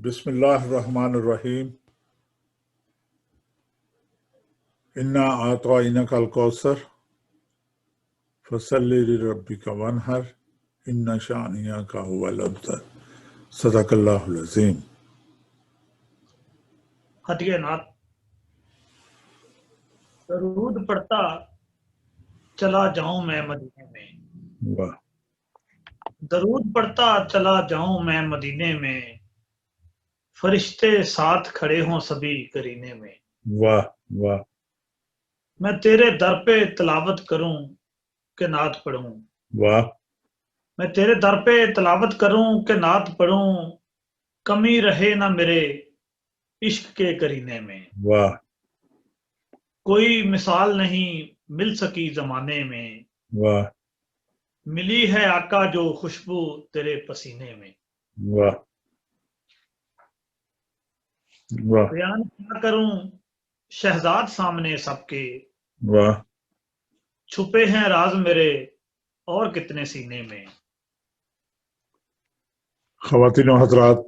بسم اللہ الرحمن الرحیم انا اعطیناک الکوثر فصلی لربک وانحر ان شانئک هو الابتر صدق اللہ العظیم۔ خطیہ نعت۔ درود پڑھتا چلا جاؤں میں مدینے میں، واہ درود پڑھتا چلا جاؤں میں مدینے میں، فرشتے ساتھ کھڑے ہوں سبھی کرینے میں، واہ واہ میں تیرے در پہ تلاوت کروں کہ نعت پڑھوں، واہ میں تیرے در پہ تلاوت کروں کہ نعت پڑھوں، کمی رہے نہ میرے عشق کے کرینے میں، واہ کوئی مثال نہیں مل سکی زمانے میں، واہ ملی ہے آقا جو خوشبو تیرے پسینے میں، واہ واہ بیان کیا کروں شہزاد سامنے سب کے، واہ چھپے ہیں راز میرے اور کتنے سینے میں۔ خواتین و حضرات،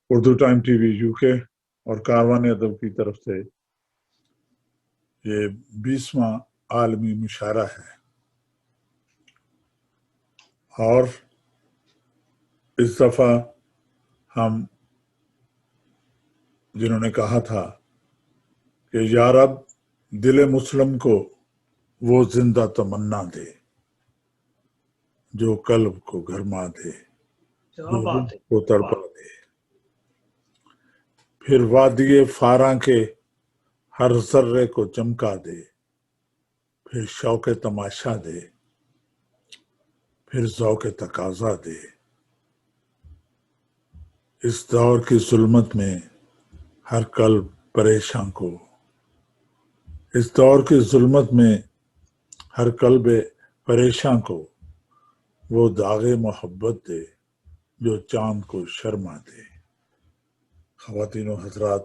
Urdu time TV we you کے اور کاروان ادب کی طرف سے یہ 20واں عالمی مشاعرہ ہے، اور اس دفعہ ہم جنہوں نے کہا تھا کہ یا رب دل مسلم کو وہ زندہ تمنا دے جو قلب کو گرما دے، کیا جو روح بات ہے، کو تڑپا دے، پھر وادی فاراں کے ہر ذرے کو چمکا دے، پھر شوق تماشا دے، پھر ذوق تقاضا دے، اس دور کی ظلمت میں ہر قلب پریشاں کو، اس دور کی ظلمت میں ہر قلب پریشاں کو وہ داغ محبت دے جو چاند کو شرما دے۔ خواتین و حضرات،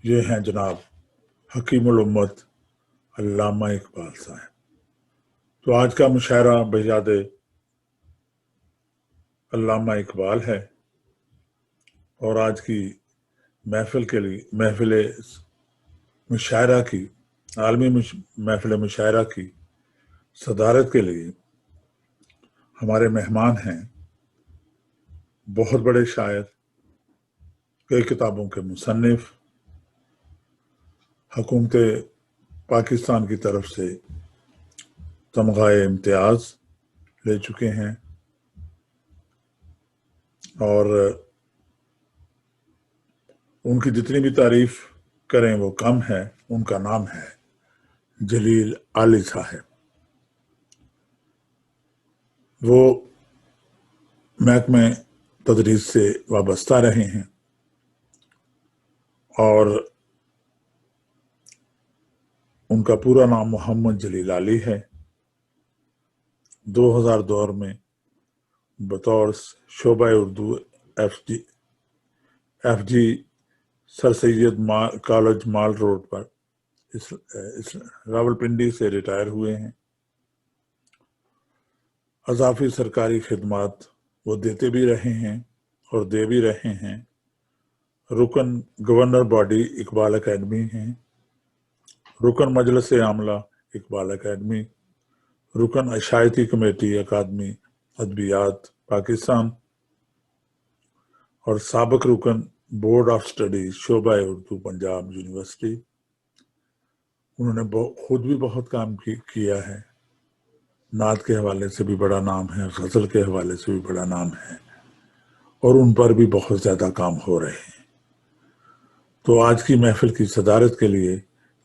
یہ ہیں جناب حکیم الامت علامہ اقبال صاحب۔ تو آج کا مشاعرہ بیاد علامہ اقبال ہے، اور آج کی محفل کے لیے، محفل مشاعرہ کی، عالمی محفل مشاعرہ کی صدارت کے لیے ہمارے مہمان ہیں بہت بڑے شاعر، کئی کتابوں کے مصنف، حکومت پاکستان کی طرف سے تمغہ امتیاز لے چکے ہیں، اور ان کی جتنی بھی تعریف کریں وہ کم ہے۔ ان کا نام ہے جلیل علی صاحب۔ وہ محکمہ تدریس سے وابستہ رہے ہیں، اور ان کا پورا نام محمد جلیل علی ہے۔ 2000 دور میں بطور شعبہ اردو ایف جی سر سید کالج مال روڈ پر راولپنڈی سے ریٹائر ہوئے ہیں۔ اضافی سرکاری خدمات وہ دیتے بھی رہے ہیں اور دے بھی رہے ہیں۔ رکن گورنر باڈی اقبال اکیڈمی ہیں، رکن مجلس عاملہ اقبال اکیڈمی، رکن اشاعتی کمیٹی اکادمی ادبیات پاکستان، اور سابق رکن بورڈ آف اسٹڈیز شعبہ اردو پنجاب یونیورسٹی۔ انہوں نے خود بھی بہت کام کیا ہے، نعت کے حوالے سے بھی بڑا نام ہے، غزل کے حوالے سے بھی بڑا نام ہے، اور ان پر بھی بہت زیادہ کام ہو رہے ہیں۔ تو آج کی محفل کی صدارت کے لیے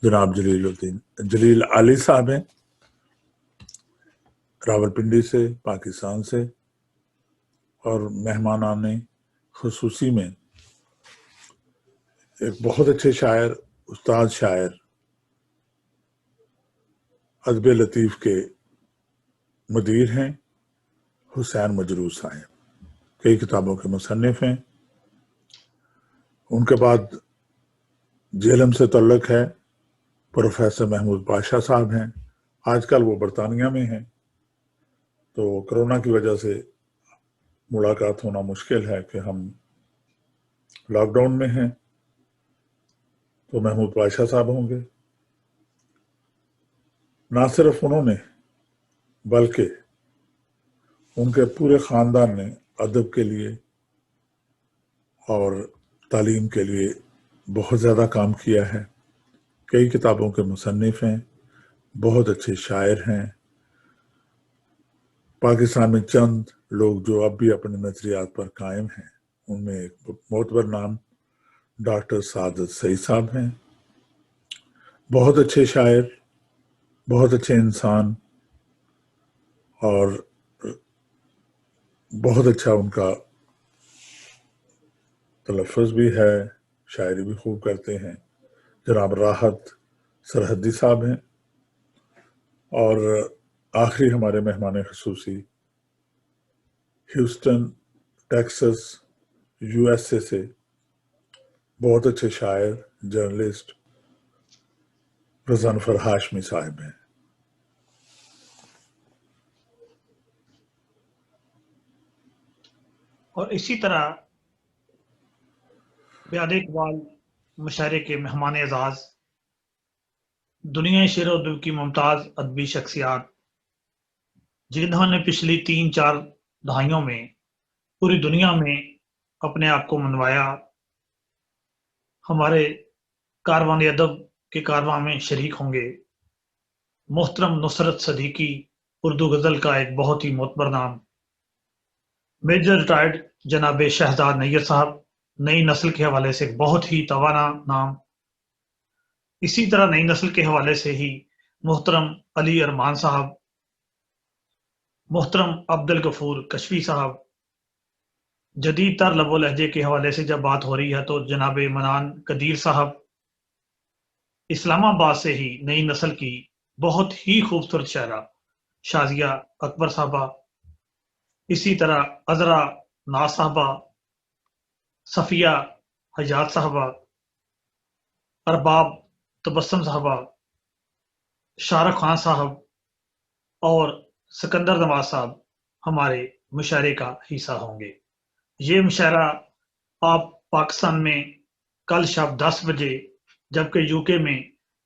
جناب جلیل علی صاحب ہیں، راولپنڈی سے، پاکستان سے، اور مہمانان خصوصی میں ایک بہت اچھے شاعر، استاد شاعر، ادب لطیف کے مدیر ہیں حسین مجروح صاحب، کئی کتابوں کے مصنف ہیں۔ ان کے بعد جیلم سے تعلق ہے پروفیسر محمود پاشا صاحب ہیں، آج کل وہ برطانیہ میں ہیں، تو کرونا کی وجہ سے ملاقات ہونا مشکل ہے کہ ہم لاک ڈاؤن میں ہیں، تو محمود پاشا صاحب ہوں گے. نہ صرف انہوں نے بلکہ ان کے پورے خاندان نے ادب کے لیے اور تعلیم کے لیے بہت زیادہ کام کیا ہے. کئی کتابوں کے مصنف ہیں، بہت اچھے شاعر ہیں. پاکستان میں چند لوگ جو اب بھی اپنے نظریات پر قائم ہیں، ان میں ایک معتبر نام ڈاکٹر سعادت سعید صاحب ہیں. بہت اچھے شاعر، بہت اچھے انسان، اور بہت اچھا ان کا تلفظ بھی ہے، شاعری بھی خوب کرتے ہیں. جناب راحت سرحدی صاحب ہیں. اور آخری ہمارے مہمان خصوصی Houston Texas U S A سے بہت اچھے شاعر، جرنلسٹ غضنفر ہاشمی صاحب ہیں. اور اسی طرح بیاد اقبال مشاعرے کے مہمان اعزاز، دنیا شعر و ادب کی ممتاز ادبی شخصیات، جنہوں نے پچھلی 3-4 دہائیوں میں پوری دنیا میں اپنے آپ کو منوایا، ہمارے کاروان ادب کے کارواں میں شریک ہوں گے. محترم نصرت صدیقی، اردو غزل کا ایک بہت ہی معتبر نام. میجر ریٹائرڈ جناب شہزاد نیت صاحب، نئی نسل کے حوالے سے ایک بہت ہی توانا نام. اسی طرح نئی نسل کے حوالے سے ہی محترم علی ارمان صاحب، محترم عبد الغفور کشفی صاحب. جدید تر لب و لہجے کے حوالے سے جب بات ہو رہی ہے تو جناب منان قدیر صاحب. اسلام آباد سے ہی نئی نسل کی بہت ہی خوبصورت شاعرہ شازیہ اکبر صاحبہ. اسی طرح عذرا ناز صاحبہ، صفیہ حجات صاحبہ، ارباب تبسم صاحبہ، شاہ رخ خان صاحب اور سکندر نواز صاحب ہمارے مشاعرے کا حصہ ہوں گے. یہ مشاعرہ آپ پاکستان میں کل شب 10 بجے جبکہ یو کے میں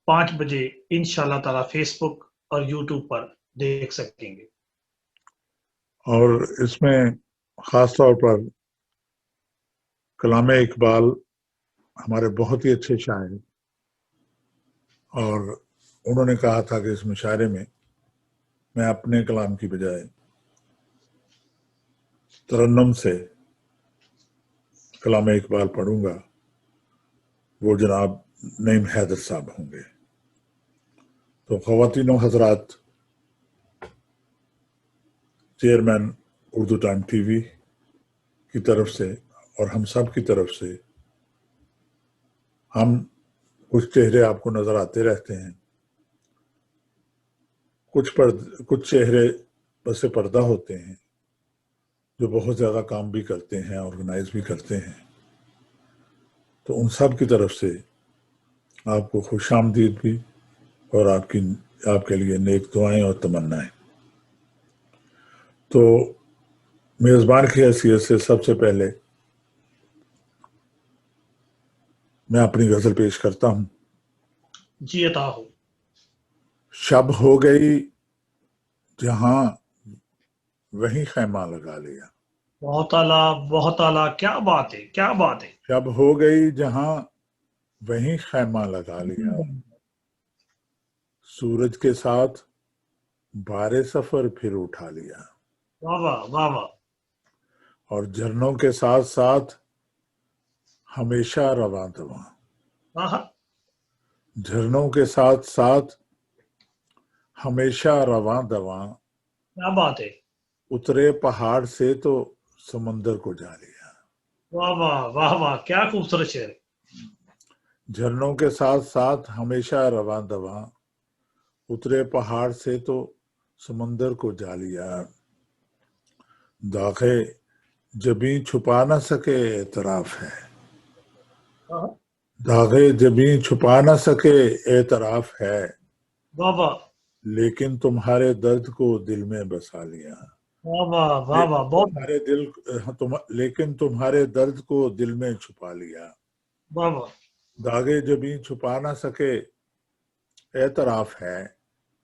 5 بجے انشاءاللہ تعالی فیس بک اور یوٹیوب پر دیکھ سکیں گے. اور اس میں خاص طور پر کلام اقبال ہمارے بہت ہی اچھے شاعر، اور انہوں نے کہا تھا کہ اس مشاعرے میں میں اپنے کلام کی بجائے ترنم سے کلام اقبال پڑھوں گا. وہ جناب نعیم حیدر صاحب ہوں گے. تو خواتین و حضرات، چیئرمین اردو ٹائم ٹی وی کی طرف سے اور ہم سب کی طرف سے، ہم کچھ چہرے آپ کو نظر آتے رہتے ہیں. کچھ چہرے بس پردہ ہوتے ہیں جو بہت زیادہ کام بھی کرتے ہیں، آرگنائز بھی کرتے ہیں. تو ان سب کی طرف سے آپ کو خوش آمدید بھی، اور آپ کے لیے نیک دعائیں اور تمنائیں. تو میزبان کی حیثیت سے سب سے پہلے میں اپنی غزل پیش کرتا ہوں. جی عطا ہو. شب ہو گئی جہاں وہیں خیمہ لگا لیا. بہت اعلیٰ، بہت اعلیٰ. کیا بات ہے، کیا بات ہے. شب ہو گئی جہاں وہیں خیمہ لگا لیا. سورج کے ساتھ بارے سفر پھر اٹھا لیا. واہ واہ واہ واہ. اور جھرنوں کے ساتھ ساتھ ہمیشہ رواں دواں. آہا. جھرنوں کے ساتھ ساتھ ہمیشہ رواں دواں. کیا بات ہے. اترے پہاڑ سے تو سمندر کو جا لیا. واہ واہ واہ واہ. کیا خوبصورت شعر. جھرنوں کے ساتھ ساتھ ہمیشہ رواں دواں. اترے پہاڑ سے تو سمندر کو جا لیا. داغے جبیں چھپا نہ سکے اعتراف ہے. آہا. داغے جبیں چھپا نہ سکے اعتراف ہے. واہ واہ. لیکن تمہارے درد کو دل میں بسا لیا. واہ واہ واہ واہ، بہت تمہارے لیکن تمہارے درد کو دل میں چھپا لیا، واہ واہ داغے جبیں چھپا نہ سکے اعتراف ہے،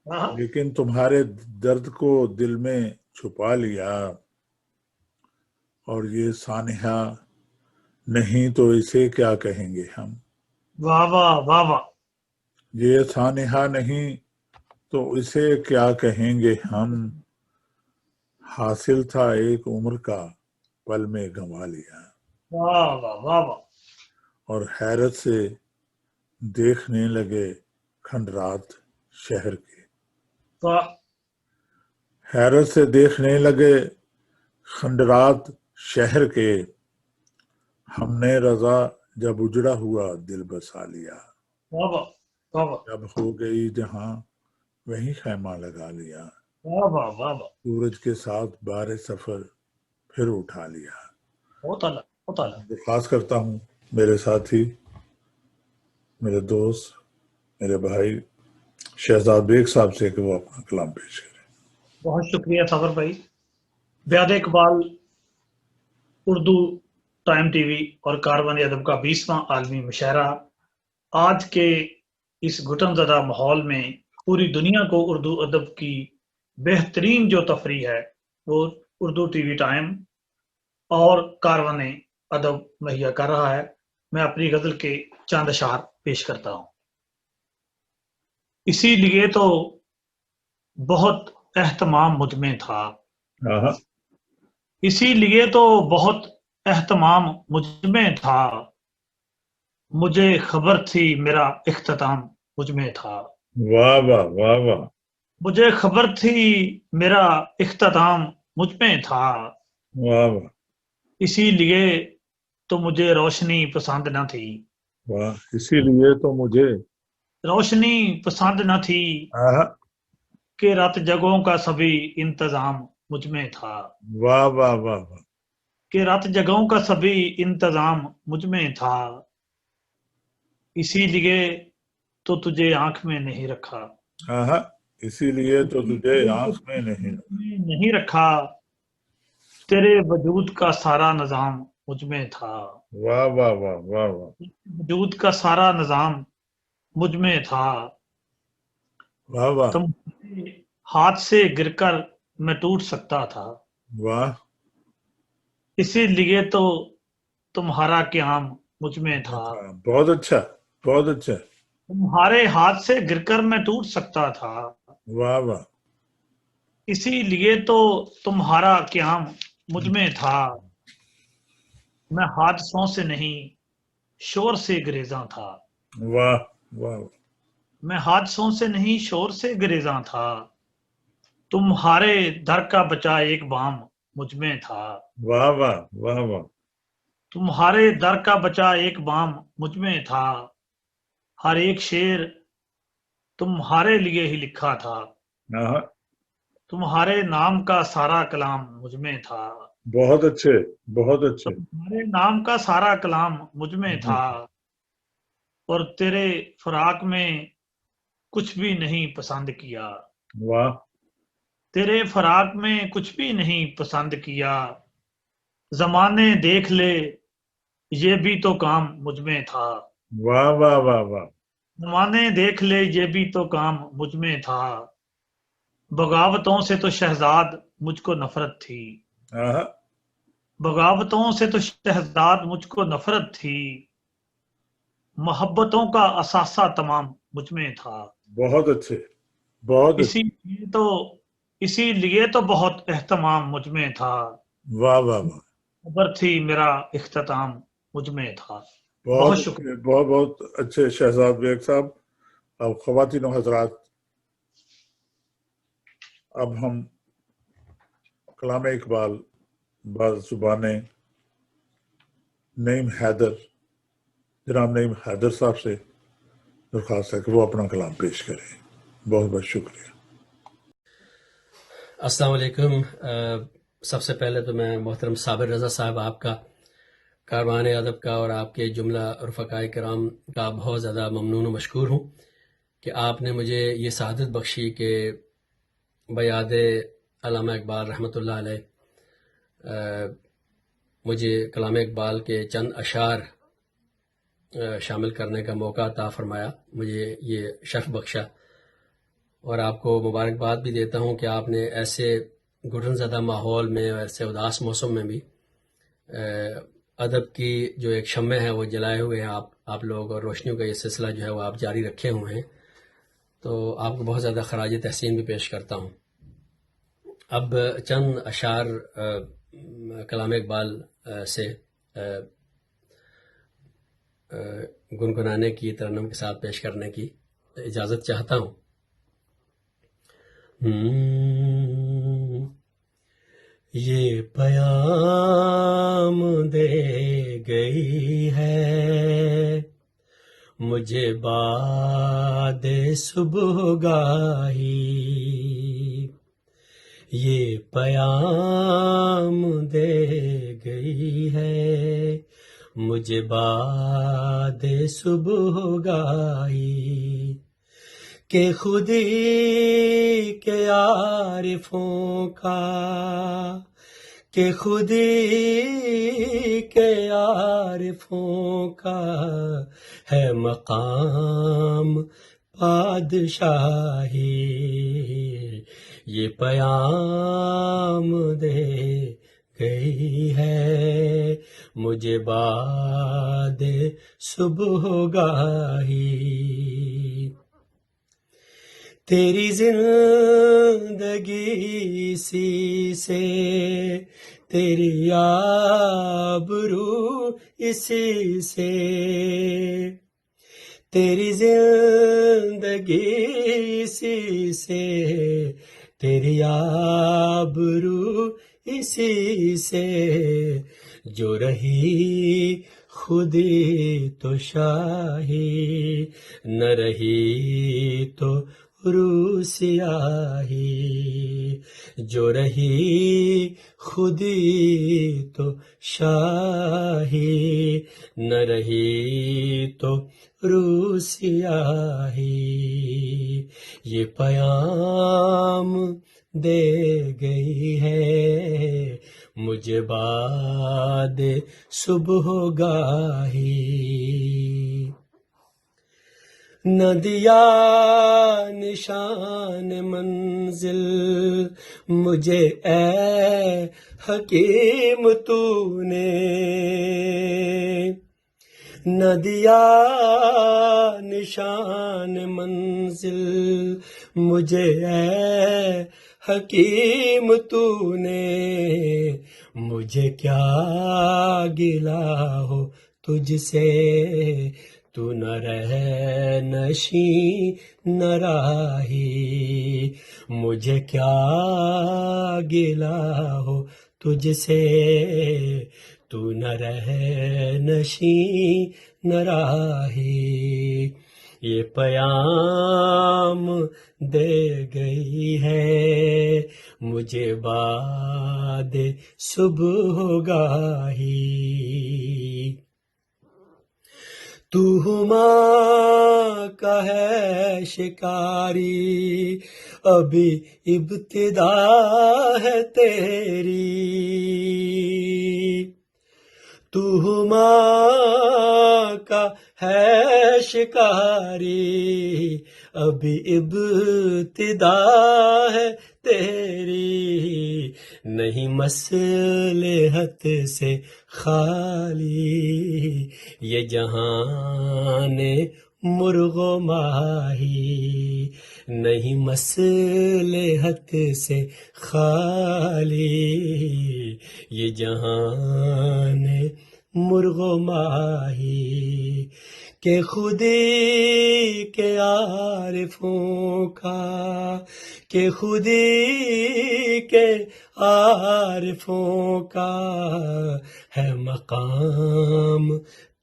واہ، لیکن تمہارے درد کو دل میں چھپا لیا، اور یہ سانحہ نہیں تو اسے کیا کہیں گے ہم، واہ واہ واہ واہ، یہ سانحہ نہیں تو اسے کیا کہیں گے ہم، حاصل تھا ایک عمر کا پل میں گنوا لیا، واہ واہ واہ واہ، اور حیرت سے دیکھنے لگے کھنڈرات شہر کے، واہ حیرت سے دیکھنے لگے کھنڈرات شہر کے، ہم نے رضا جب اجڑا ہوا دل بسا لیا، واہ واہ واہ واہ جب ہو گئی جہاں وہیں خیمہ لگا لیا، واہ واہ واہ واہ، سورج کے ساتھ بار سفر پھر اٹھا لیا۔ بہت اعلیٰ بہت اعلیٰ۔ درخواست کرتا ہوں میرے ساتھی، میرے دوست، میرے بھائی شہزاد بیگ صاحب سے کہ وہ اپنا کلام پیش کریں۔ بہت شکریہ صابر بھائی۔ بیاد اقبال اردو ٹائم ٹی وی اور کاروان ادب کا 20واں عالمی مشاعرہ آج کے اس گھٹن زدہ ماحول میں پوری دنیا کو اردو ادب کی بہترین جو تفریح ہے وہ اردو ٹی وی ٹائم اور کاروان ادب مہیا کر رہا ہے۔ میں اپنی غزل کے چند اشعار پیش کرتا ہوں۔ اسی لیے تو بہت اہتمام مجھ میں تھا، ہاں اسی لیے تو بہت اہتمام مجھ میں تھا، مجھے خبر تھی میرا اختتام مجھ میں تھا، واہ واہ واہ واہ، مجھے خبر تھی میرا اختتام مجھ میں تھا، واہ واہ اسی لیے تو مجھے روشنی پسند نہ تھی، واہ، اسی لیے تو مجھے روشنی پسند نہ تھی، ہاں، کہ رات جگہوں کا سبھی انتظام مجھ میں تھا، واہ واہ واہ واہ، کہ رات جگہوں کا سبھی انتظام مجھ میں تھا، اسی لیے تو تجھے آنکھ میں نہیں رکھا، ہاں، اسی لیے تو تجھے آنکھ میں نہیں رکھا، نہیں رکھا، تیرے وجود کا سارا نظام مجھ میں تھا، واہ واہ واہ واہ واہ، وجود کا سارا نظام مجھ میں تھا، واہ واہ تم ہاتھ سے گر کر میں ٹوٹ سکتا تھا، واہ، اسی لیے تو تمہارا قیام مجھ میں تھا، بہت اچھا، بہت اچھا، تمہارے ہاتھ سے گر کر میں ٹوٹ سکتا تھا، واہ واہ، اسی لیے تو تمہارا قیام مجھ میں تھا، میں حادثوں سے نہیں شور سے گریزاں تھا، واہ واہ، میں حادثوں سے نہیں شور سے گریزاں تھا، تمہارے در کا بچا ایک بام مجھ میں تھا، واہ واہ واہ واہ، تمہارے در کا بچا ایک بام مجھ میں تھا، ہر ایک شعر تمہارے لیے ہی لکھا تھا، ہاں، تمہارے نام کا سارا کلام مجھ میں تھا، بہت اچھے، بہت اچھے، تمہارے نام کا سارا کلام مجھ میں تھا، اور تیرے فراق میں کچھ بھی نہیں پسند کیا، واہ، تیرے فراق میں کچھ بھی نہیں پسند کیا، زمانے دیکھ لے یہ بھی تو کام مجھ میں تھا، واہ واہ واہ واہ، زمانے دیکھ لے یہ بھی تو کام مجھ میں تھا، بغاوتوں سے تو شہزاد مجھ کو نفرت تھی، ہاں، بغاوتوں سے تو شہزاد مجھ کو نفرت تھی، محبتوں کا اثاثہ تمام مجھ میں تھا، بہت اچھے، بہت اسی اچھے، لیے تو اسی لیے تو بہت اہتمام مجھ میں تھا، واہ واہ واہ، خبر تھی میرا اختتام مجھ میں تھا۔ بہت بہت شکریہ۔ اچھے، بہت بہت اچھے شہزاد بیگ صاحب۔ اب خواتین و حضرات، اب ہم کلام اقبال بعض زبان نعیم حیدر، جناب نعیم حیدر صاحب سے درخواست ہے کہ وہ اپنا کلام پیش کریں۔ بہت بہت شکریہ۔ السلام علیکم۔ سب سے پہلے تو میں محترم صابر رضا صاحب آپ کا، کاروان ادب کا اور آپ کے جملہ رفقائے کرام کا بہت زیادہ ممنون و مشکور ہوں کہ آپ نے مجھے یہ سعادت بخشی کہ بیاد علامہ اقبال رحمۃ اللہ علیہ مجھے کلام اقبال کے چند اشعار شامل کرنے کا موقع عطا فرمایا، مجھے یہ شرف بخشا، اور آپ کو مبارکباد بھی دیتا ہوں کہ آپ نے ایسے گھٹن زدہ ماحول میں اور ایسے اداس موسم میں بھی ادب کی جو ایک شمع ہے وہ جلائے ہوئے ہیں آپ لوگ، اور روشنیوں کا یہ سلسلہ جو ہے وہ آپ جاری رکھے ہوئے ہیں، تو آپ کو بہت زیادہ خراج تحسین بھی پیش کرتا ہوں۔ اب چند اشعار کلام اقبال سے گنگنانے کی، ترنم کے ساتھ پیش کرنے کی اجازت چاہتا ہوں۔ یہ پیام دے گئی ہے مجھے باد صبح گاہی، یہ پیام دے گئی ہے مجھے باد صبح گاہی، کہ خودی کے عارفوں کا، کہ خودی کے عارفوں کا ہے مقام پادشاہی، یہ پیام دے گئی ہے مجھے بعد صبح گاہی، تیری زندگی سی سے تیری آبرو اسی سے، تیری زندگی سی سے تیری آبرو اسی سے، جو رہی خودی تو شاہی، نہ رہی تو رو سیاہی، جو رہی خودی تو شاہی، نہ رہی تو رو سیاہی، یہ پیام دے گئی ہے مجھے بعد صبح گاہی، نہ دیا نشان منزل مجھے اے حکیم تو نے، نہ دیا نشان منزل مجھے اے حکیم تو نے، مجھے کیا گلا ہو تجھ سے، تو نہ رہ نشیں نہ راہی، مجھے کیا گلا ہو تجھ سے، تو نہ رہ نشیں نہ راہی، یہ پیام دے گئی ہے مجھے بعد صبح گاہی، تو ہما کا ہے شکاری ابھی ابتدا ہے تیری، تو ہما کا ہے شکاری ابھی ابتدا ہے تیری، نہیں مصلحت سے خالی یہ جہان مرغ و ماہی، نہیں مصلحت سے خالی یہ جہان مرغ و ماہی، کہ خودی کے عارفوں کا، کہ خودی کے عارفوں کا ہے مقام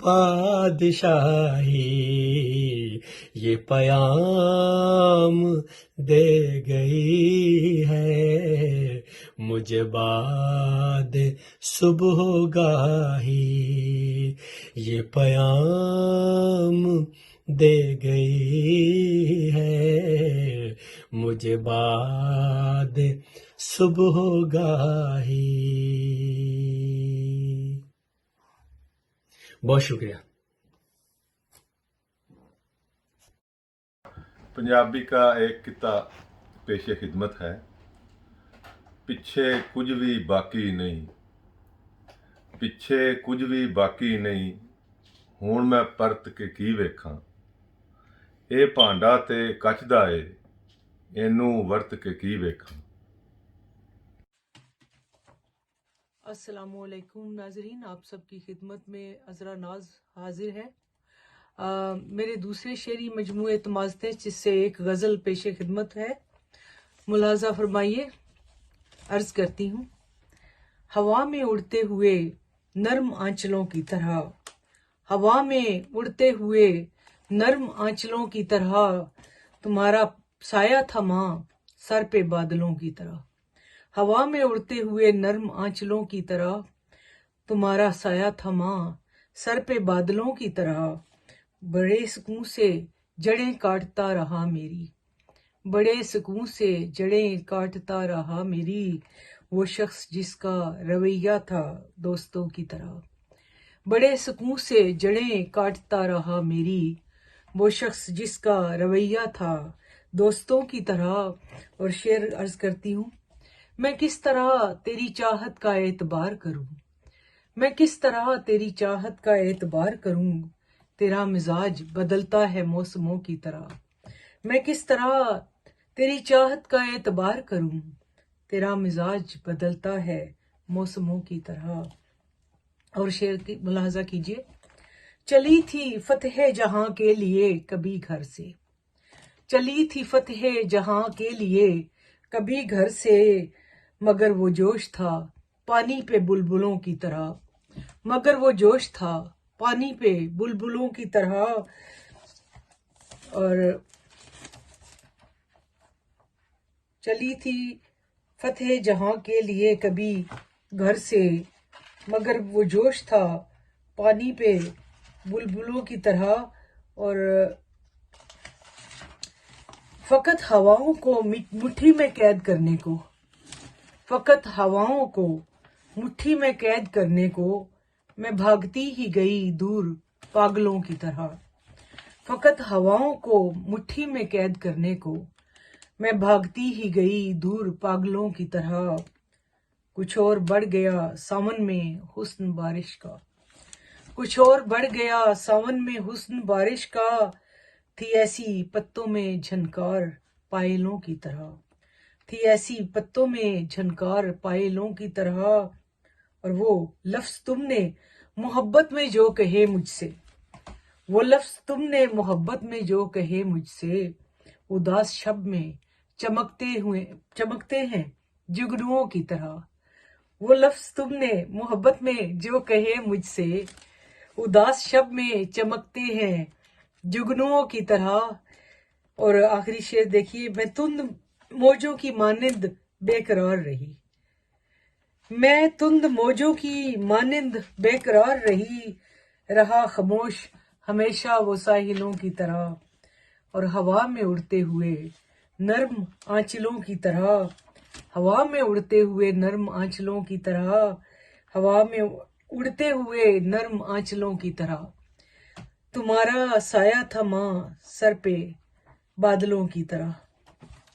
پادشاہی، یہ پیام دے گئی ہے مجھے بعد صبح گاہی، یہ پیام دے گئی ہے مجھے بعد صبح گاہی. بہت شکریہ. پنجابی کا ایک قطعہ پیش خدمت ہے. ਪਿੱਛੇ ਕੁਝ ਵੀ ਬਾਕੀ ਨਹੀਂ, ਪਿੱਛੇ ਕੁਝ ਵੀ ਬਾਕੀ ਨਹੀਂ, ਹੁਣ ਮੈਂ ਪਰਤ ਕੇ ਕੀ ਵੇਖਾਂ, ਇਹ ਭਾਂਡਾ ਤੇ ਕੱਚ ਦਾ ਏ, ਇਹਨੂੰ ਵਰਤ ਕੇ ਕੀ ਵੇਖਾਂ. السلام علیکم ناظرین، آپ سب کی خدمت میں عذرا ناز حاضر ہے. میرے دوسرے شعری مجموعے تمازتے جس سے ایک غزل پیش خدمت ہے. ملاحظہ فرمائیے. عرض کرتی ہوں. ہوا میں اڑتے ہوئے نرم آنچلوں کی طرح، ہوا میں اڑتے ہوئے نرم آنچلوں کی طرح، تمہارا سایہ تھا ماں سر پہ بادلوں کی طرح. ہوا میں اڑتے ہوئے نرم آنچلوں کی طرح، تمہارا سایہ تھا ماں سر پہ بادلوں کی طرح. بڑے سکون سے جڑیں کاٹتا رہا میری، بڑے سکون سے جڑیں کاٹتا رہا میری، وہ شخص جس کا رویہ تھا دوستوں کی طرح. بڑے سکون سے جڑیں کاٹتا رہا میری، وہ شخص جس کا رویہ تھا دوستوں کی طرح. اور شعر عرض کرتی ہوں. میں کس طرح تیری چاہت کا اعتبار کروں، میں کس طرح تیری چاہت کا اعتبار کروں، تیرا مزاج بدلتا ہے موسموں کی طرح. میں کس طرح تیری چاہت کا اعتبار کروں، تیرا مزاج بدلتا ہے موسموں کی طرح. اور شعر کی ملاحظہ کیجیے. چلی تھی فتح جہاں کے لیے کبھی گھر سے، چلی تھی فتح جہاں کے لیے کبھی گھر سے، مگر وہ جوش تھا پانی پہ بلبلوں کی طرح، مگر وہ جوش تھا پانی پہ بلبلوں کی طرح. اور چلی تھی فتح جہاں کے لیے کبھی گھر سے، مگر وہ جوش تھا پانی پہ بلبلوں کی طرح. اور فقط ہواؤں کو مٹھی میں قید کرنے کو، فقط ہواؤں کو مٹھی میں قید کرنے کو، میں بھاگتی ہی گئی دور پاگلوں کی طرح. فقط ہواؤں کو مٹھی میں قید کرنے کو، میں بھاگتی ہی گئی دور پاگلوں کی طرح. کچھ اور بڑھ گیا ساون میں حسن بارش کا، کچھ اور بڑھ گیا ساون میں حسن بارش کا، تھی ایسی پتوں میں جھنکار پائلوں کی طرح، تھی ایسی پتوں میں جھنکار پائلوں کی طرح. اور وہ لفظ تم نے محبت میں جو کہے مجھ سے، وہ لفظ تم نے محبت میں جو کہے مجھ سے، اداس شب میں چمکتے ہیں جگنوؤں کی طرح. وہ لفظ تم نے محبت میں جو کہے مجھ سے، اداس شب میں چمکتے ہیں جگنوؤں کی طرح. اور آخری شعر دیکھیے. میں تند موجوں کی مانند بے قرار رہی، میں تند موجوں کی مانند بے قرار رہی، رہا خاموش ہمیشہ وہ ساحلوں کی طرح. اور ہوا میں اڑتے ہوئے نرم آنچلوں کی طرح، ہوا میں اڑتے ہوئے نرم آنچلوں کی طرح، ہوا میں اڑتے ہوئے نرم آنچلوں کی طرح، تمہارا سایہ تھا ماں سر پہ بادلوں کی طرح.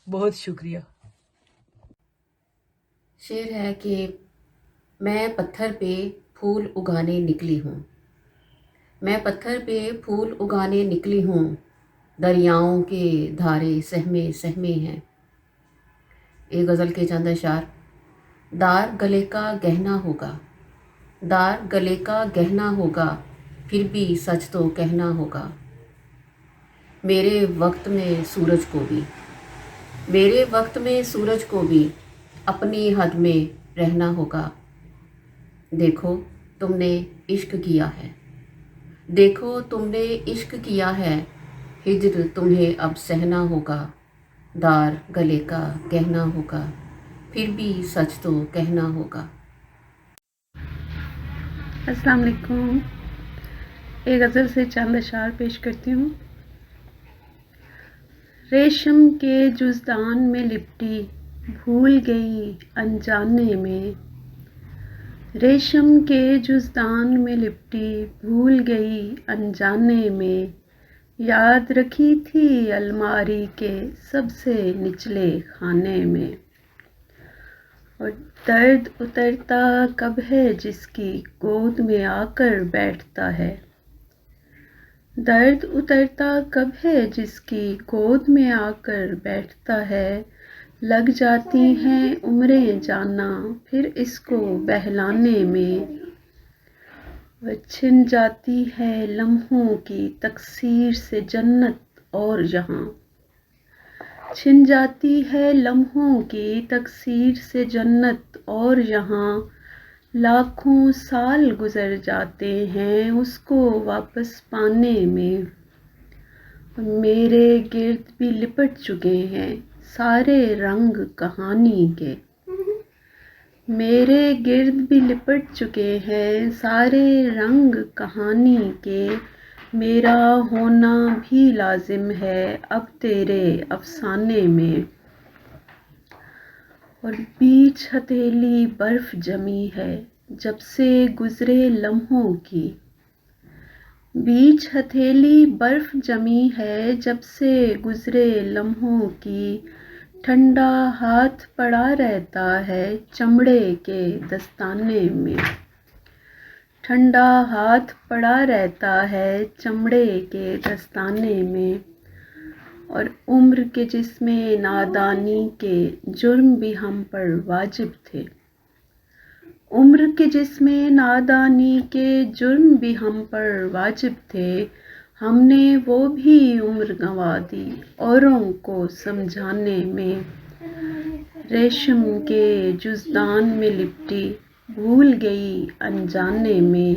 بہت شکریہ. شعر ہے کہ میں پتھر پہ پھول اگانے نکلی ہوں، میں پتھر پہ پھول اگانے نکلی ہوں، دریاؤں کے دھارے سہمے سہمے ہیں. ایک غزل کے چند اشعار. دار گلے کا گہنا ہوگا، دار گلے کا گہنا ہوگا، پھر بھی سچ تو کہنا ہوگا. میرے وقت میں سورج کو بھی، میرے وقت میں سورج کو بھی اپنی حد میں رہنا ہوگا. دیکھو تم نے عشق کیا ہے، دیکھو تم نے عشق کیا ہے، ہجر تمہیں اب سہنا ہوگا. دار گلے کا گہنا ہوگا، پھر بھی سچ تو کہنا ہوگا. السلام علیکم. ایک غزل سے چند اشعار پیش کرتی ہوں. ریشم کے جزدان میں لپٹی بھول گئی انجانے میں، ریشم کے جزدان میں لپٹی بھول گئی انجانے میں، یاد رکھی تھی الماری کے سب سے نچلے خانے میں۔ اور درد اترتا کب ہے جس کی گود میں آ کر بیٹھتا ہے، درد اترتا کب ہے جس کی گود میں آ کر بیٹھتا ہے، لگ جاتی ہیں عمریں جانا پھر اس کو بہلانے میں، وہ چھن جاتی ہے لمحوں کی تکثیر سے جنت اور یہاں، چھن جاتی ہے لمحوں کی تکثیر سے جنت اور یہاں، لاکھوں سال گزر جاتے ہیں اس کو واپس پانے میں، میرے گرد بھی لپٹ چکے ہیں سارے رنگ کہانی کے، میرے گرد بھی لپٹ چکے ہیں سارے رنگ کہانی کے، میرا ہونا بھی لازم ہے اب تیرے افسانے میں، اور بیچ ہتھیلی برف جمی ہے جب سے گزرے لمحوں کی، بیچ ہتھیلی برف جمی ہے جب سے گزرے لمحوں کی، ٹھنڈا ہاتھ پڑا رہتا ہے چمڑے کے دستانے میں، ٹھنڈا ہاتھ پڑا رہتا ہے چمڑے کے دستانے میں، اور عمر کے جس میں نادانی کے جرم بھی ہم پر واجب تھے، عمر کے جس میں نادانی کے جرم بھی ہم پر واجب تھے، ہم نے وہ بھی عمر گنوا دی اوروں کو سمجھانے میں، ریشم کے جزدان میں لپٹی بھول گئی انجانے میں،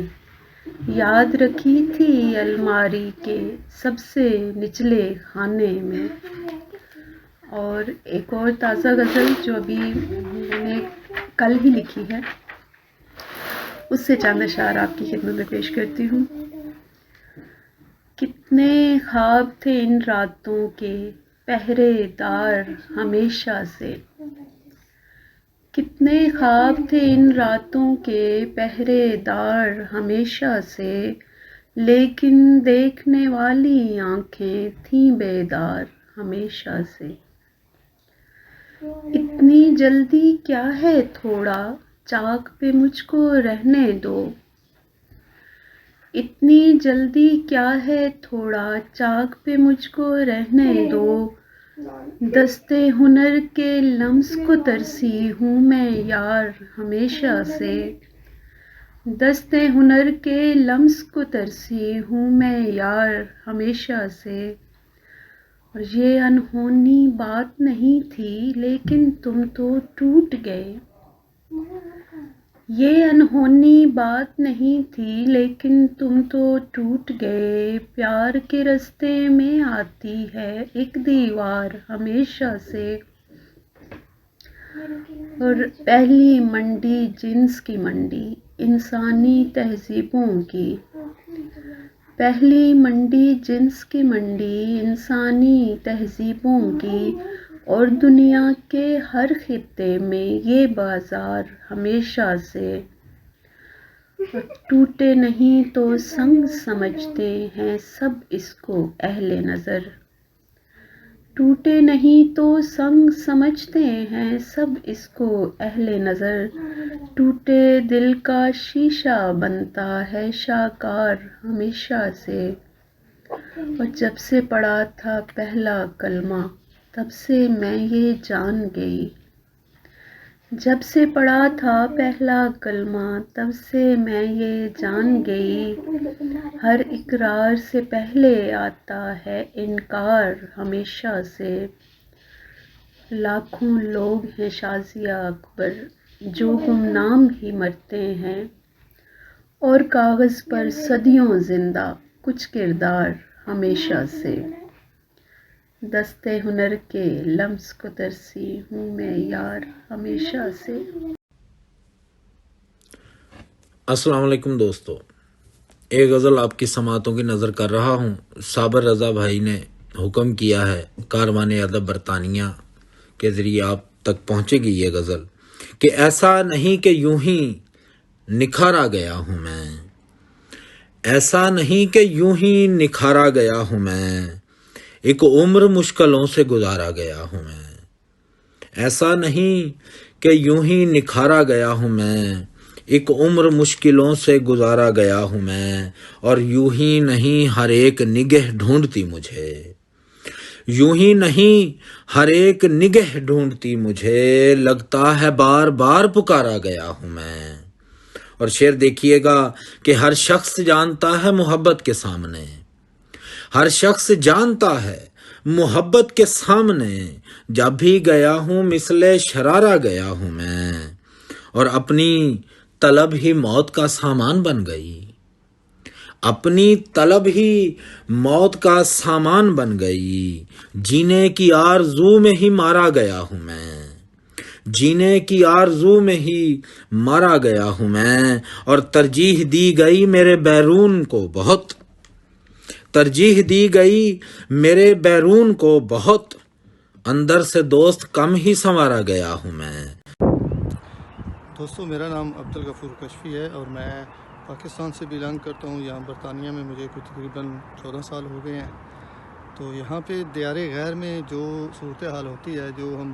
یاد رکھی تھی الماری کے سب سے نچلے خانے میں۔ اور ایک اور تازہ غزل جو ابھی میں نے کل ہی لکھی ہے، اس سے چند اشعار آپ کی خدمت میں پیش کرتی ہوں۔ کتنے خواب تھے ان راتوں کے پہرے دار ہمیشہ سے، کتنے خواب تھے ان راتوں کے پہرے دار ہمیشہ سے، لیکن دیکھنے والی آنکھیں تھیں بیدار ہمیشہ سے، اتنی جلدی کیا ہے تھوڑا چاک پہ مجھ کو رہنے دو، اتنی جلدی کیا ہے تھوڑا چاک پہ مجھ کو رہنے دو، دستے ہنر کے لمس کو ترسی ہوں میں یار ہمیشہ سے، دستے ہنر کے لمس کو ترسی ہوں میں یار ہمیشہ سے، اور یہ انہونی بات نہیں تھی لیکن تم تو ٹوٹ گئے، یہ انہونی بات نہیں تھی لیکن تم تو ٹوٹ گئے، پیار کے رستے میں آتی ہے ایک دیوار ہمیشہ سے، اور پہلی منڈی جنس کی منڈی انسانی تہذیبوں کی، پہلی منڈی جنس کی منڈی انسانی تہذیبوں کی، اور دنیا کے ہر خطے میں یہ بازار ہمیشہ سے، اور ٹوٹے نہیں تو سنگ سمجھتے ہیں سب اس کو اہل نظر، ٹوٹے نہیں تو سنگ سمجھتے ہیں سب اس کو اہل نظر، ٹوٹے دل کا شیشہ بنتا ہے شاکار ہمیشہ سے، اور جب سے پڑھا تھا پہلا کلمہ تب سے میں یہ جان گئی، جب سے پڑھا تھا پہلا کلمہ تب سے میں یہ جان گئی، ہر اقرار سے پہلے آتا ہے انکار ہمیشہ سے، لاکھوں لوگ ہیں شازیہ اکبر جو گمنام ہی مرتے ہیں، اور کاغذ پر صدیوں زندہ کچھ کردار ہمیشہ سے، دستے ہنر کے لمس کو ترسی ہوں میں یار ہمیشہ سے۔ السلام علیکم دوستو، ایک غزل آپ کی سماعتوں کی نظر کر رہا ہوں۔ صابر رضا بھائی نے حکم کیا ہے کاروان ادب برطانیہ کے ذریعے آپ تک پہنچے گی یہ غزل کہ ایسا نہیں کہ یوں ہی نکھارا گیا ہوں میں، ایسا نہیں کہ یوں ہی نکھارا گیا ہوں میں، ایک عمر مشکلوں سے گزارا گیا ہوں میں، ایسا نہیں کہ یوں ہی نکھارا گیا ہوں میں، ایک عمر مشکلوں سے گزارا گیا ہوں میں، اور یوں ہی نہیں ہر ایک نگہ ڈھونڈتی مجھے، یوں ہی نہیں ہر ایک نگہ ڈھونڈتی مجھے، لگتا ہے بار بار پکارا گیا ہوں میں۔ اور شعر دیکھیے گا کہ ہر شخص جانتا ہے محبت کے سامنے، ہر شخص جانتا ہے محبت کے سامنے، جب بھی گیا ہوں مثل شرارہ گیا ہوں میں، اور اپنی طلب ہی موت کا سامان بن گئی، اپنی طلب ہی موت کا سامان بن گئی، جینے کی آرزو میں ہی مارا گیا ہوں میں، جینے کی آرزو میں ہی مارا گیا ہوں میں، اور ترجیح دی گئی میرے بیرون کو بہت، ترجیح دی گئی میرے بیرون کو بہت، اندر سے دوست کم ہی سنوارا گیا ہوں میں۔ دوستو، میرا نام عبدالغفور کشفی ہے اور میں پاکستان سے بلانگ کرتا ہوں۔ یہاں برطانیہ میں مجھے کچھ تقریباً 14 سال ہو گئے ہیں۔ تو یہاں پہ دیار غیر میں جو صورتحال ہوتی ہے، جو ہم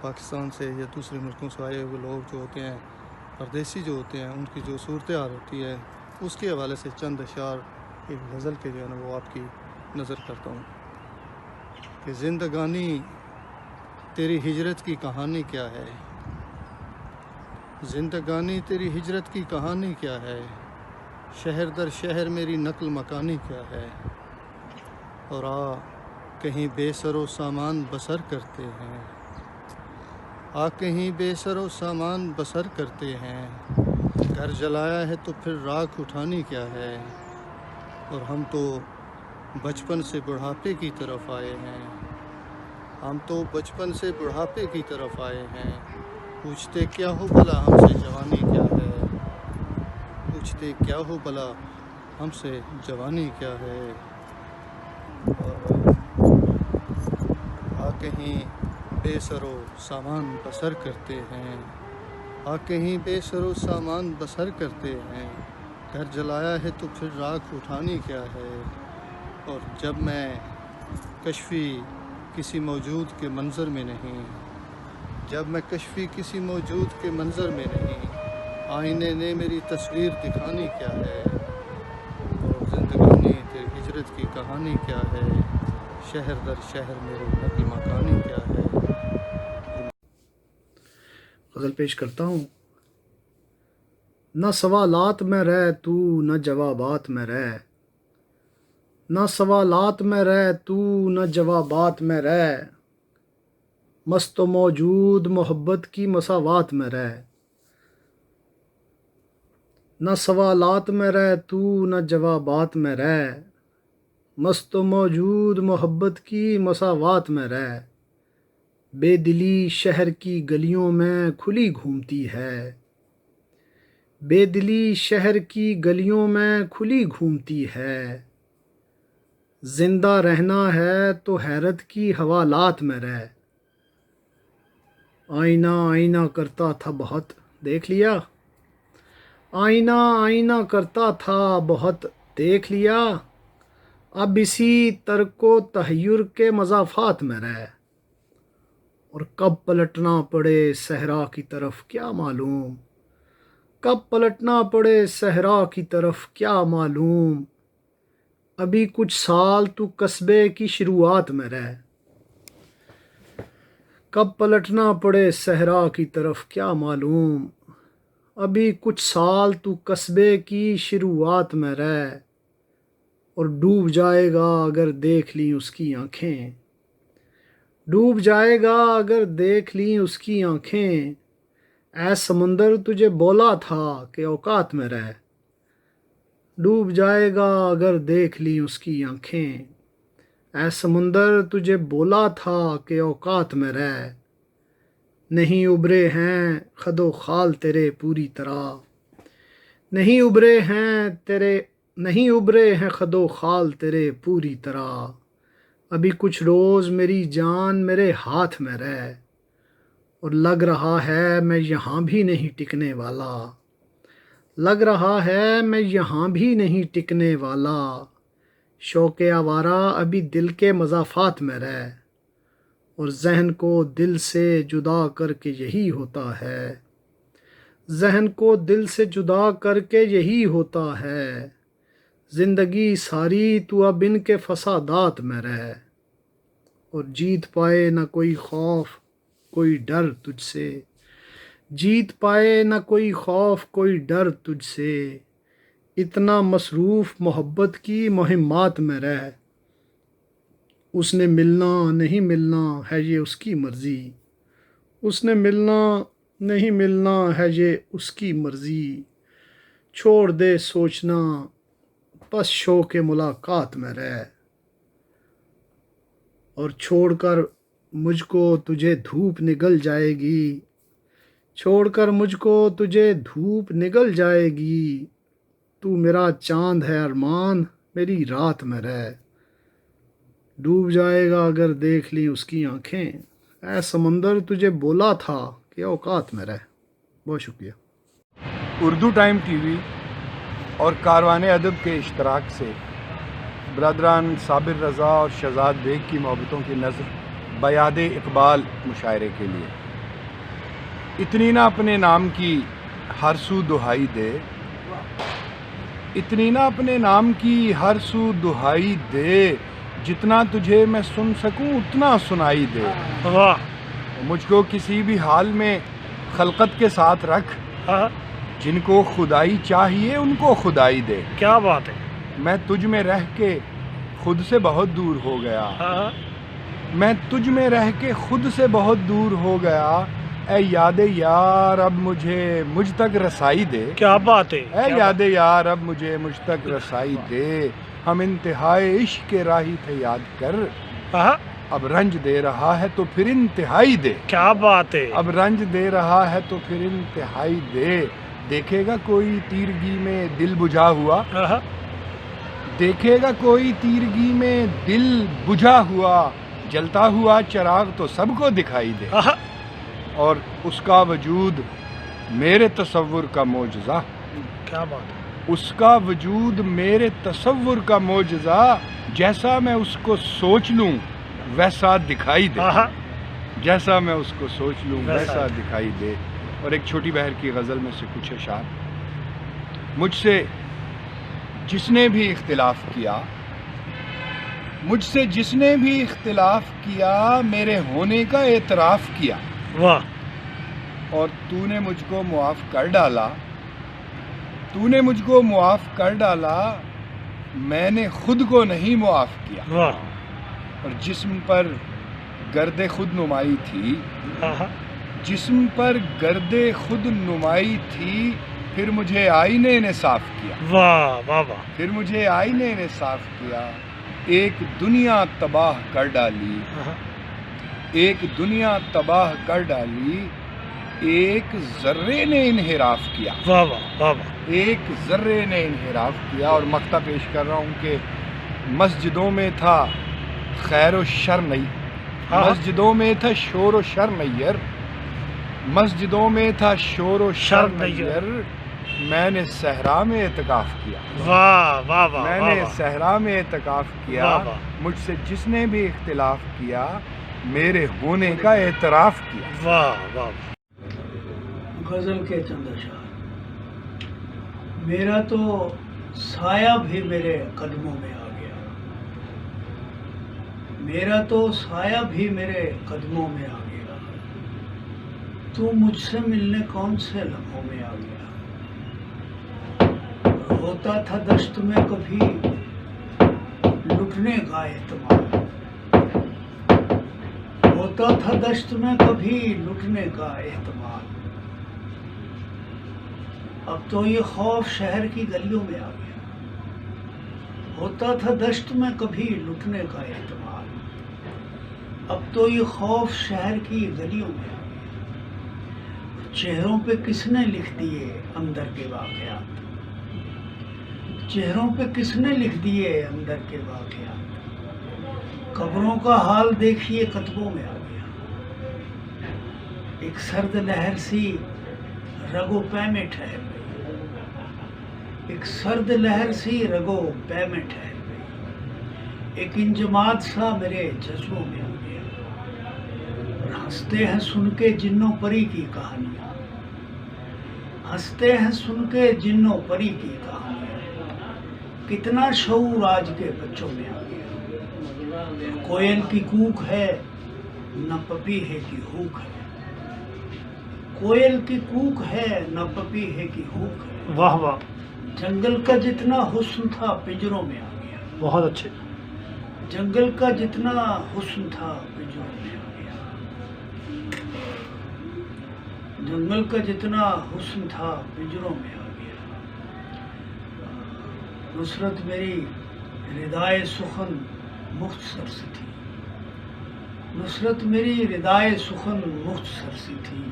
پاکستان سے یا دوسرے ملکوں سے آئے ہوئے لوگ جو ہوتے ہیں، پردیسی جو ہوتے ہیں، ان کی جو صورتحال ہوتی ہے، اس کے حوالے سے چند اشعار ایک غزل کے جو ہے نا وہ آپ کی نظر کرتا ہوں کہ زندگانی تیری ہجرت کی کہانی کیا ہے، زندگانی تیری ہجرت کی کہانی کیا ہے، شہر در شہر میری نقل مکانی کیا ہے، اور آ کہیں بے سر و سامان بسر کرتے ہیں، آ کہیں بے سر و سامان بسر کرتے ہیں، گھر جلایا ہے تو پھر راکھ اٹھانی کیا ہے، اور ہم تو بچپن سے بڑھاپے کی طرف آئے ہیں، ہم تو بچپن سے بڑھاپے کی طرف آئے ہیں، پوچھتے کیا ہو بھلا ہم سے جوانی کیا ہے، پوچھتے کیا ہو بھلا ہم سے جوانی کیا ہے، اور آ کہیں بے سر و سامان بسر کرتے ہیں، آ کہیں بے سر و سامان بسر کرتے ہیں، گھر جلایا ہے تو پھر راکھ اٹھانی کیا ہے، اور جب میں کشفی کسی موجود کے منظر میں نہیں، جب میں کشفی کسی موجود کے منظر میں نہیں، آئینے نے میری تصویر دکھانی کیا ہے، اور زندگانی تیری ہجرت کی کہانی کیا ہے، شہر در شہر میرے نقل مکانی کیا ہے۔ غزل پیش کرتا ہوں۔ نہ سوالات میں رہ تو نہ جوابات میں رہ، نہ سوالات میں رہ تو نہ جوابات میں رہ، مست و موجود محبت کی مساوات میں رہ، نہ سوالات میں رہ تو نہ جوابات میں رہ، مست و موجود محبت کی مساوات میں رہ، بے دلی شہر کی گلیوں میں کھلی گھومتی ہے، بے دلی شہر کی گلیوں میں کھلی گھومتی ہے، زندہ رہنا ہے تو حیرت کی حوالات میں رہ، آئینہ آئینہ کرتا تھا بہت دیکھ لیا، آئینہ آئینہ کرتا تھا بہت دیکھ لیا، اب اسی ترک و تحیر کے مضافات میں رہ، اور کب پلٹنا پڑے صحرا کی طرف کیا معلوم، کب پلٹنا پڑے صحرا کی طرف کیا معلوم، ابھی کچھ سال تو قصبے کی شروعات میں رہ، کب پلٹنا پڑے صحرا کی طرف کیا معلوم، ابھی کچھ سال تو قصبے کی شروعات میں رہ، اور ڈوب جائے گا اگر دیکھ لیں اس کی آنکھیں، ڈوب جائے گا اگر دیکھ لیں اس کی آنکھیں، اے سمندر تجھے بولا تھا کہ اوقات میں رہ، ڈوب جائے گا اگر دیکھ لیں اس کی آنکھیں، اے سمندر تجھے بولا تھا کہ اوقات میں رہ، نہیں ابھرے ہیں خد و خال تیرے پوری طرح، نہیں ابھرے ہیں تیرے، نہیں ابھرے ہیں خد و خال تیرے پوری طرح، ابھی کچھ روز میری جان میرے ہاتھ میں رہ، اور لگ رہا ہے میں یہاں بھی نہیں ٹکنے والا، لگ رہا ہے میں یہاں بھی نہیں ٹکنے والا، شوق آوارہ ابھی دل کے مضافات میں رہ، اور ذہن کو دل سے جدا کر کے یہی ہوتا ہے، ذہن کو دل سے جدا کر کے یہی ہوتا ہے، زندگی ساری تو اب ان کے فسادات میں رہ، اور جیت پائے نہ کوئی خوف کوئی ڈر تجھ سے، جیت پائے نہ کوئی خوف کوئی ڈر تجھ سے، اتنا مصروف محبت کی مہمات میں رہ، اس نے ملنا نہیں ملنا ہے یہ اس کی مرضی، اس نے ملنا نہیں ملنا ہے یہ اس کی مرضی، چھوڑ دے سوچنا بس شوق ملاقات میں رہ، اور چھوڑ کر مجھ کو تجھے دھوپ نگل جائے گی، چھوڑ کر مجھ کو تجھے دھوپ نگل جائے گی، تو میرا چاند ہے ارمان میری رات میں رہ، ڈوب جائے گا اگر دیکھ لی اس کی آنکھیں، اے سمندر تجھے بولا تھا کہ اوقات میں رہ۔ بہت شکریہ۔ اردو ٹائم ٹی وی اور کاروان ادب کے اشتراک سے برادران صابر رضا اور شہزاد بیگ کی محبتوں کی نظر بیاد اقبال مشاعرے کے لیے۔ اتنی نہ اپنے نام کی ہر سو دہائی دے، اتنی نہ اپنے نام کی ہر سو دہائی دے، جتنا تجھے میں سن سکوں اتنا سنائی دے، مجھ کو کسی بھی حال میں خلقت کے ساتھ رکھ، جن کو خدائی چاہیے ان کو خدائی دے۔ کیا بات ہے! میں تجھ میں رہ کے خود سے بہت دور ہو گیا، میں تجھ میں رہ کے خود سے بہت دور ہو گیا، اے یاد یار اب مجھے مجھ تک رسائی دے۔ کیا بات ہے! اے یاد یار اب مجھے مجھ تک رسائی دے، ہم انتہائی عشق کے راہی تھے یاد کر، اب رنج دے رہا ہے تو پھر انتہائی دے۔ کیا بات ہے! اب رنج دے رہا ہے تو پھر انتہائی دے، دیکھے گا کوئی تیرگی میں دل بجھا ہوا، دیکھے گا کوئی تیرگی میں دل بجھا ہوا، جلتا ہوا چراغ تو سب کو دکھائی دے، اور اس کا وجود میرے تصور کا معجزہ۔ کیا بات ہے! اس کا وجود میرے تصور کا معجزہ، جیسا میں اس کو سوچ لوں ویسا دکھائی دے، جیسا میں اس کو سوچ لوں ویسا دکھائی دے۔ اور ایک چھوٹی بہر کی غزل میں سے کچھ اشعار۔ مجھ سے جس نے بھی اختلاف کیا، مجھ سے جس نے بھی اختلاف کیا، میرے ہونے کا اعتراف کیا، واہ! اور تو نے مجھ کو معاف کر ڈالا، تو نے مجھ کو معاف کر ڈالا، میں نے خود کو نہیں معاف کیا، واہ! اور جسم پر گرد خود نمائی تھی، جسم پر گرد خود نمائی تھی، پھر مجھے آئینے نے صاف کیا، واہ واہ واہ! پھر مجھے آئینے نے صاف کیا، ایک دنیا تباہ کر ڈالی، ایک دنیا تباہ کر ڈالی، ایک ذرے نے انحراف کیا، واہ واہ واہ واہ! ایک ذرے نے انحراف کیا۔ اور مقطع پیش کر رہا ہوں کہ مسجدوں میں تھا خیر و شر نہیں، مسجدوں میں تھا شور و شر نیر، مسجدوں میں تھا شور و شر نیر، میں نے صحرا میں اعتکاف کیا، واہ واہ واہ! میں نے صحرا میں اعتکاف کیا، مجھ سے جس نے بھی اختلاف کیا، میرے ہونے کا اعتراف کیا۔ واہ واہ! غزل کے چند اشعار۔ میرا تو سایہ بھی میرے قدموں میں آ گیا، میرا تو سایہ بھی میرے قدموں میں آ گیا، تو مجھ سے ملنے کون سے لمحوں میں آ گیا، ہوتا تھا دشت میں کبھی لٹنے کا احتمال، ہوتا تھا دشت میں کبھی لٹنے کا احتمال، اب تو یہ خوف شہر کی گلیوں میں آ گیا، ہوتا تھا دشت میں کبھی لٹنے کا احتمال، اب تو یہ خوف شہر کی گلیوں میں آ گیا، چہروں پہ کس نے لکھ دیے اندر کے واقعات، چہروں پہ کس نے لکھ دیے اندر کے واقعات، قبروں کا حال دیکھیے کتبوں میں آ گیا، ایک سرد لہر سی رگو پے میں ٹھہر گئی، ایک سرد لہر سی رگو پے میں ٹھہر گئی، ایک انجماد سا میرے جذبوں میں آ گیا، اور ہنستے ہیں سن کے جنوں پری کی کہانیاں، ہنستے ہیں سن کے جنوں پری کی کہانیاں، کتنا شعور آج کے بچوں میں آ گیا، کوئل کی کوک ہے نہ پپیہے کی ہوک ہے، کوئل کی کوک ہے نہ پپیہے کی ہوک ہے، واہ واہ، جنگل کا جتنا حسن تھا پنجروں میں آ گیا، بہت اچھے، جنگل کا جتنا حسن تھا پنجروں میں آ گیا، جنگل کا جتنا حسن تھا پنجروں میں آ گیا، نصرت میری ردائے سخن مختصر سی تھی، نصرت میری ردائے سخن مختصر سی تھی،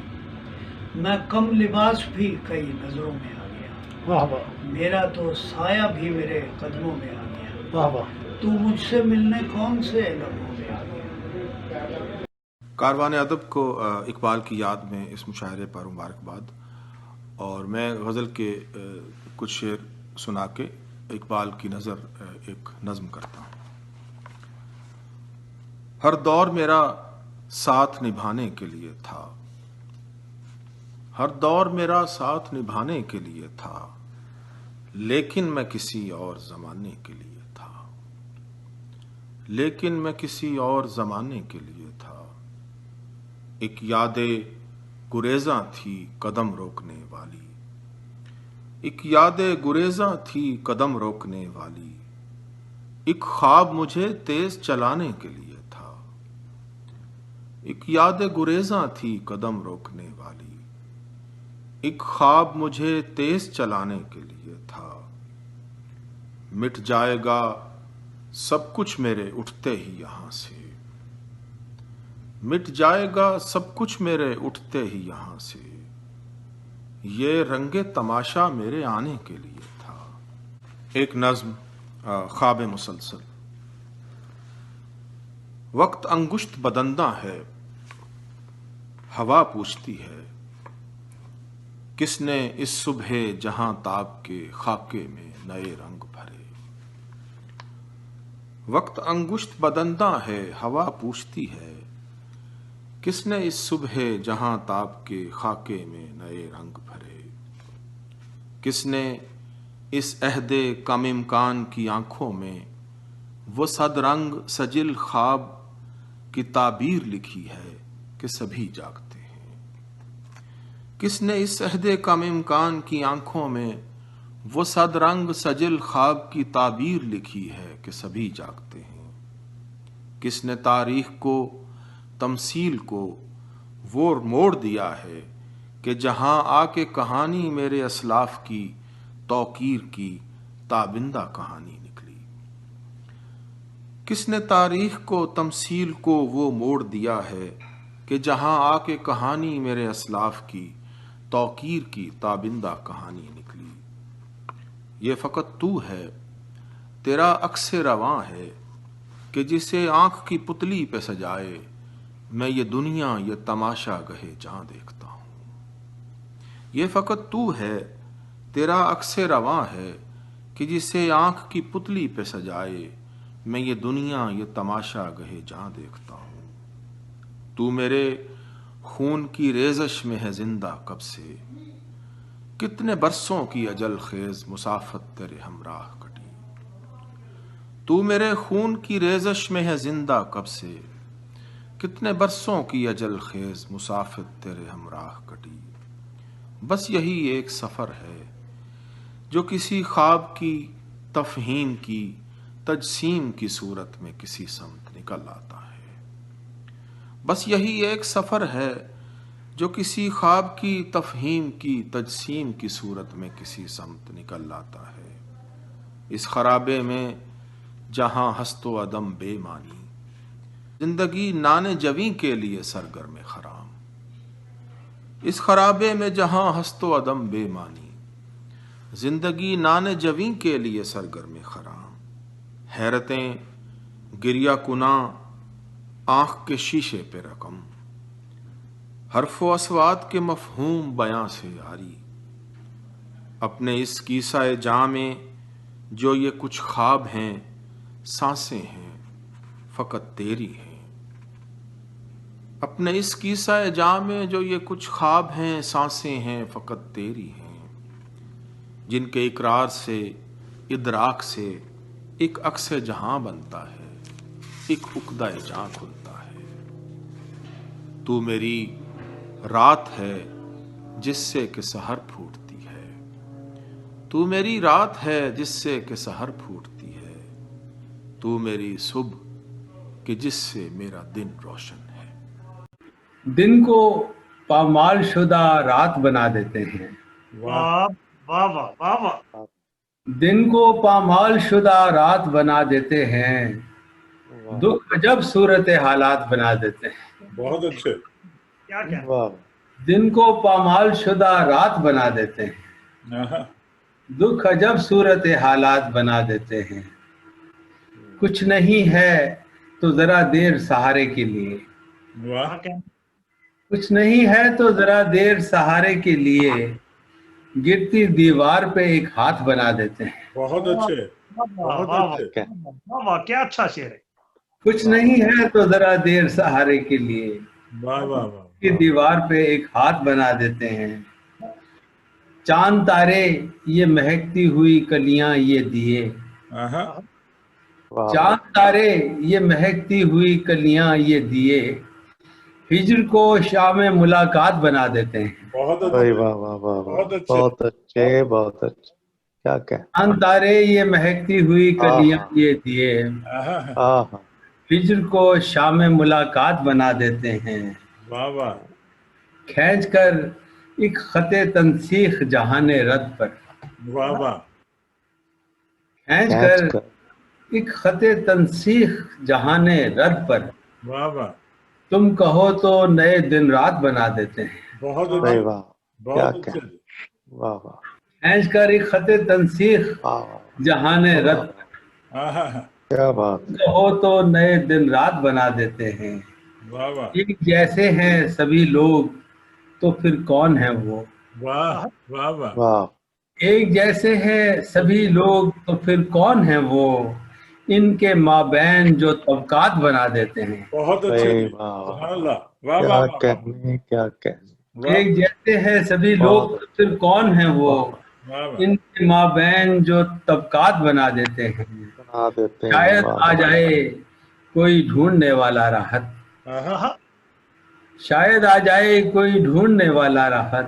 میں کم لباس بھی کئی نظروں میں آ گیا، واہ واہ، میرا تو سایہ بھی میرے قدموں میں آ گیا، واہ واہ، تو مجھ سے ملنے کون سے لمحوں میں آ گیا۔ کاروان ادب کو اقبال کی یاد میں اس مشاعرے پر مبارکباد، اور میں غزل کے کچھ شعر سنا کے اقبال کی نظر ایک نظم کرتا ہوں۔ ہر دور میرا ساتھ نبھانے کے لیے تھا، ہر دور میرا ساتھ نبھانے کے لیے تھا، لیکن میں کسی اور زمانے کے لیے تھا، لیکن میں کسی اور زمانے کے لیے تھا، ایک یاد گریزاں تھی قدم روکنے والی، ایک یاد گریزاں تھی قدم روکنے والی، ایک خواب مجھے تیز چلانے کے لیے تھا، ایک یاد گریزاں تھی قدم روکنے والی، ایک خواب مجھے تیز چلانے کے لیے تھا، مٹ جائے گا سب کچھ میرے اٹھتے ہی یہاں سے، مٹ جائے گا سب کچھ میرے اٹھتے ہی یہاں سے، یہ رنگ تماشا میرے آنے کے لیے تھا۔ ایک نظم خواب مسلسل۔ وقت انگشت بدنداں ہے، ہوا پوچھتی ہے، کس نے اس صبح جہاں تاب کے خاکے میں نئے رنگ بھرے۔ وقت انگشت بدنداں ہے، ہوا پوچھتی ہے، کس نے اس صبح جہاں تاب کے خاکے میں نئے رنگ بھرے۔ کس نے اس عہد کم امکان کی آنکھوں میں وہ صد رنگ سجل خواب کی تعبیر لکھی ہے کہ سبھی جاگتے ہیں۔ کس نے اس عہد کم امکان کی آنکھوں میں وہ صد رنگ سجل خواب کی تعبیر لکھی ہے کہ سبھی جاگتے ہیں۔ کس نے تاریخ کو تمثیل کو وہ موڑ دیا ہے کہ جہاں آ کے کہانی میرے اسلاف کی توقیر کی تابندہ کہانی نکلی۔ کس نے تاریخ کو تمثیل کو وہ موڑ دیا ہے کہ جہاں آ کے کہانی میرے اسلاف کی توقیر کی تابندہ کہانی نکلی۔ یہ فقط تو ہے، تیرا عکس رواں ہے کہ جسے آنکھ کی پتلی پہ سجائے میں یہ دنیا یہ تماشا گہے جہاں دیکھتا ہوں۔ یہ فقط تو ہے، تیرا عکس رواں ہے کہ جسے آنکھ کی پتلی پہ سجائے میں یہ دنیا یہ تماشا گہے جہاں دیکھتا ہوں۔ تو میرے خون کی ریزش میں ہے زندہ کب سے، کتنے برسوں کی اجل خیز مسافت تیرے ہمراہ کٹی۔ تو میرے خون کی ریزش میں ہے زندہ کب سے، کتنے برسوں کی اجل خیز مسافت تیرے ہمراہ کٹی۔ بس یہی ایک سفر ہے جو کسی خواب کی تفہیم کی تجسیم کی صورت میں کسی سمت نکل آتا ہے۔ بس یہی ایک سفر ہے جو کسی خواب کی تفہیم کی تجسیم کی صورت میں کسی سمت نکل آتا ہے۔ اس خرابے میں جہاں ہست و عدم بے معنی، زندگی نان جویں کے لیے سرگرم خرام۔ اس خرابے میں جہاں ہست و عدم بے معنی، زندگی نان جویں کے لیے سرگرم خرام۔ حیرتیں گریہ کناں آنکھ کے شیشے پہ رقم، حرف و اسوات کے مفہوم بیاں سے یاری، اپنے اس قیصہ جاں میں جو یہ کچھ خواب ہیں سانسیں ہیں فقط تیری ہیں، اپنے اس قیصہ جاں میں جو یہ کچھ خواب ہیں سانسیں ہیں فقط تیری ہیں، جن کے اقرار سے ادراک سے ایک عکس جہاں بنتا ہے، ایک عقدہ جاں کھلتا ہے۔ تو میری رات ہے جس سے کہ سحر پھوٹتی ہے، تو میری رات ہے جس سے کہ سحر پھوٹتی ہے، تو میری صبح کہ جس سے میرا دن روشن ہے۔ دن کو پامال شدہ رات بنا دیتے ہیں، واہ واہ واہ واہ واہ، دن کو پامال شدہ رات بنا دیتے ہیں، دکھ عجب صورت حالات بنا دیتے ہیں۔ بہت اچھے، کیا کہنا، دن کو پامال شدہ رات بنا دیتے ہیں، آہا، دکھ عجب صورت حالات بنا دیتے ہیں، کچھ نہیں ہے تو ذرا دیر سہارے کے لیے، واہ، کیا کہنا، کچھ نہیں ہے تو ذرا دیر سہارے کے لیے، گرتی دیوار پہ ایک ہاتھ بنا دیتے ہیں۔ بہت واہ اچھے، واہ بہت واہ اچھے، واہ واہ، کیا اچھا شعر ہے۔ کچھ نہیں ہے تو ذرا دیر سہارے کے لیے، واہ واہ واہ، کی دیوار پہ ایک ہاتھ بنا دیتے ہیں، چاند تارے یہ مہکتی ہوئی کلیاں یہ دیے، آہا، چاند تارے یہ مہکتی ہوئی کلیاں یہ دیے، ہجر کو شام ملاقات بنا دیتے ہیں۔ بہت واہ اچھے، واہ واہ واہ واہ، بہت اچھے، بہت اچھے بہت اچھے، کیا کہ چاند تارے یہ مہکتی ہوئی کلیاں ہاں یہ دیے، آہا، ہاں ہاں، ہجر کو شام ملاقات بنا دیتے ہیں، واہ واہ، کھینچ کر ایک خط تنسیخ جہان رد پر، واہ واہ، کھینچ کھینچ کر کر ایک خط تنسیخ جہان رد پر، واہ واہ، تم کہو تو نئے دن رات بنا دیتے ہیں، بہت واہ اچھے، واہ، کیا بہت کہ اچھے، واہ واہ کھینچ کر ایک خط تنسیخ واہ واہ، جہان واہ رد واہ، پر، آہا، کیا بات تم کہو تو نئے دن رات بنا دیتے ہیں، واہ واہ، ایک جیسے ہیں سبھی لوگ تو پھر کون ہے وہ، واہ واہ واہ، واہ، ایک جیسے ہیں سبھی لوگ تو پھر کون ہے وہ، ان کے مابین جو طبقات بنا دیتے ہیں، بہت اچھے صحیح، جی، واہ واہ سبحان واہ، اللہ، واہ کیا واہ واہ واہ، کہنے کیا کہنے، واہ ایک جیسے ہیں سبھی لوگ بہت تو پھر کون ہے وہ، واہ واہ، واہ واہ، ان کے مابین جو طبقات بنا دیتے ہیں، بنا دیتے ہیں، شاید واہ آ واہ، جائے کوئی ڈھونڈنے والا راحت، آہا، آہا، شاید آ جائے کوئی ڈھونڈنے والا راحت،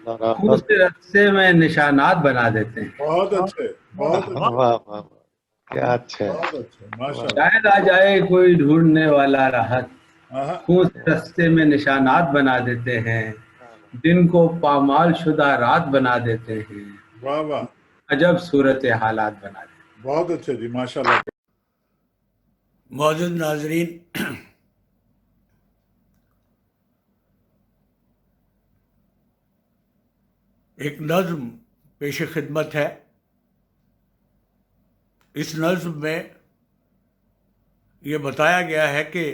خون راحت، سے رستے میں نشانات بنا دیتے ہیں، بہت واہ اچھے، واہ بہت واہ اچھے، واہ، واہ واہ، کیا اچھے، بہت اچھے، ماشاء واہ اللہ، شاید آ جائے کوئی ڈھونڈنے والا راحت، آہا، خون سے واہ رستے میں نشانات بنا دیتے ہیں، واہ دن کو پامال شدہ رات بنا دیتے ہیں، واہ واہ، عجب صورت حالات بنا دیتے ہیں۔ بہت اچھے جی، ماشاء اللہ، معزز ناظرین، ایک نظم پیش خدمت ہے۔ اس نظم میں یہ بتایا گیا ہے کہ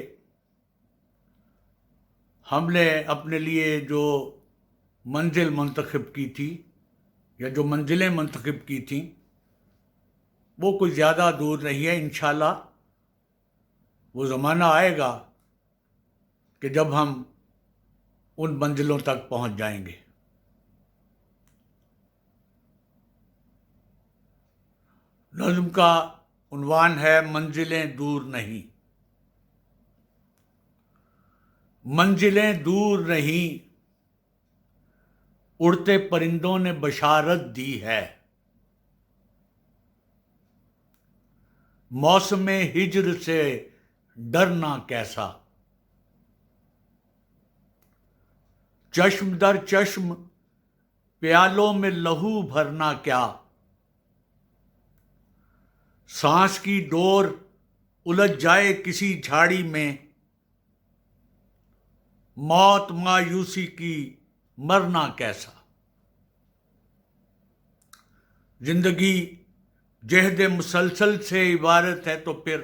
ہم نے اپنے لیے جو منزل منتخب کی تھی یا جو منزلیں منتخب کی تھیں وہ کوئی زیادہ دور نہیں ہے۔ انشاءاللہ وہ زمانہ آئے گا کہ جب ہم ان منزلوں تک پہنچ جائیں گے۔ نظم کا عنوان ہے منزلیں دور نہیں۔ منزلیں دور نہیں، اڑتے پرندوں نے بشارت دی ہے، موسم ہجر سے ڈرنا کیسا، چشم در چشم پیالوں میں لہو بھرنا کیا، سانس کی ڈور الجھ جائے کسی جھاڑی میں، موت مایوسی کی مرنا کیسا، زندگی جہد مسلسل سے عبارت ہے تو پھر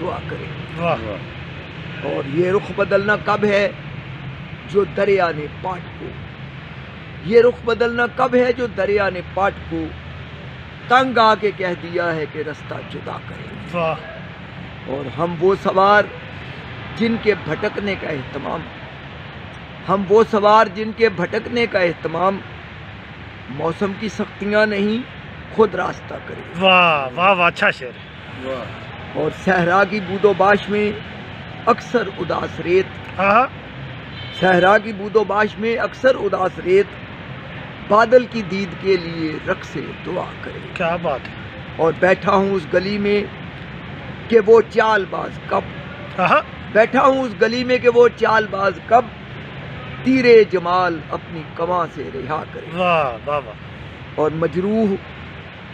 دعا کرے. اور یہ رخ بدلنا کب ہے؟ جو دریا نے پاٹ کو. یہ رخ بدلنا کب ہے؟ جو دریا نے پاٹ کو تنگ آ کے کہہ دیا ہے کہ رستہ جدا کرے. اور ہم وہ سوار جن کے بھٹکنے کا اہتمام، ہم وہ سوار جن کے بھٹکنے کا اہتمام موسم کی سختیاں نہیں خود راستہ کرے. واہ واہ واہ، اچھا شعر. اور صحرا کی بود و باش میں اکثر اداس ریت، صحرا کی بود و باش میں اکثر اداس ریت بادل کی دید کے لیے رقص دعا کرے. کیا بات ہے. اور بیٹھا ہوں اس گلی میں کہ وہ چال باز کب، بیٹھا ہوں اس گلی میں کہ وہ چال باز کب تیرے جمال اپنی کماں سے رہا کرے. واہ واہ واہ. اور مجروح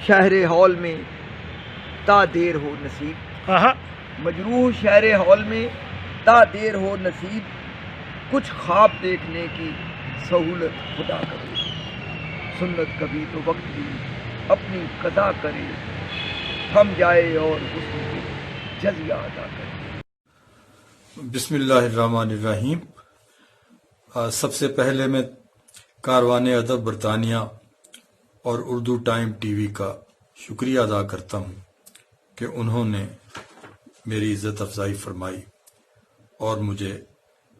شہر ہال میں تا دیر ہو نصیب، مجروح شہر ہال میں تا دیر ہو نصیب کچھ خواب دیکھنے کی سہولت خدا کرے. سنت کبھی تو وقت بھی اپنی قضا کرے، تھم جائے اور حسن کے جزیہ ادا کرے. بسم اللہ الرحمن الرحیم. سب سے پہلے میں کاروان ادب برطانیہ اور اردو ٹائم ٹی وی کا شکریہ ادا کرتا ہوں کہ انہوں نے میری عزت افزائی فرمائی اور مجھے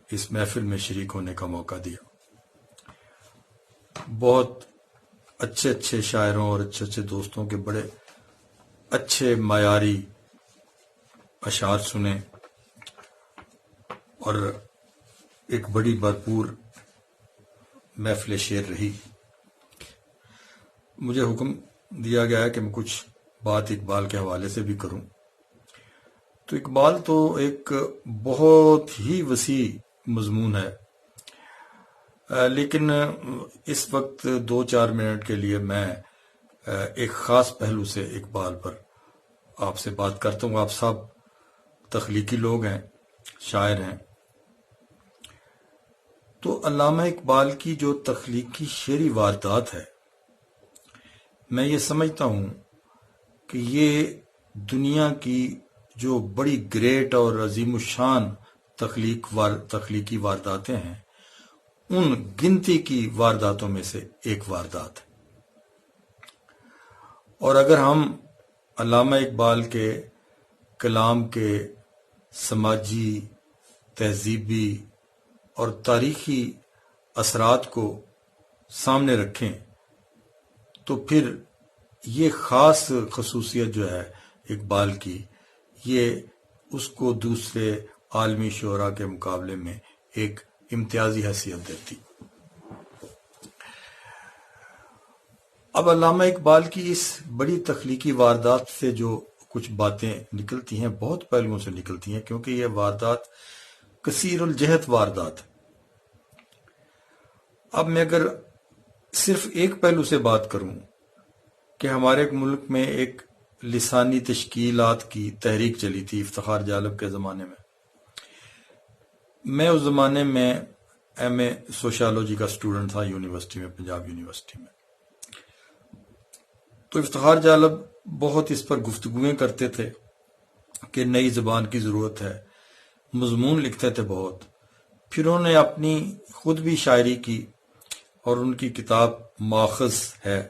اس محفل میں شریک ہونے کا موقع دیا. بہت اچھے اچھے شاعروں اور اچھے اچھے دوستوں کے بڑے اچھے معیاری اشعار سنے اور ایک بڑی بھرپور محفل شعر رہی. مجھے حکم دیا گیا ہے کہ میں کچھ بات اقبال کے حوالے سے بھی کروں. تو اقبال تو ایک بہت ہی وسیع مضمون ہے، لیکن اس وقت 2-4 منٹ کے لیے میں ایک خاص پہلو سے اقبال پر آپ سے بات کرتا ہوں. آپ سب تخلیقی لوگ ہیں، شاعر ہیں، تو علامہ اقبال کی جو تخلیقی شعری واردات ہے، میں یہ سمجھتا ہوں کہ یہ دنیا کی جو بڑی گریٹ اور عظیم الشان تخلیقی وارداتیں ہیں، ان گنتی کی وارداتوں میں سے ایک واردات ہے. اور اگر ہم علامہ اقبال کے کلام کے سماجی، تہذیبی اور تاریخی اثرات کو سامنے رکھیں تو پھر یہ خاص خصوصیت جو ہے اقبال کی، یہ اس کو دوسرے عالمی شعراء کے مقابلے میں ایک امتیازی حیثیت دیتی. اب علامہ اقبال کی اس بڑی تخلیقی واردات سے جو کچھ باتیں نکلتی ہیں، بہت پہلوؤں سے نکلتی ہیں، کیونکہ یہ واردات کثیر الجہت واردات. اب میں اگر صرف ایک پہلو سے بات کروں کہ ہمارے ملک میں ایک لسانی تشکیلات کی تحریک چلی تھی افتخار جالب کے زمانے میں. میں اس زمانے میں ایم اے سوشالوجی کا اسٹوڈنٹ تھا یونیورسٹی میں، پنجاب یونیورسٹی میں. تو افتخار جالب بہت اس پر گفتگویں کرتے تھے کہ نئی زبان کی ضرورت ہے، مضمون لکھتے تھے بہت. پھر انہوں نے اپنی خود بھی شاعری کی اور ان کی کتاب ماخذ ہے،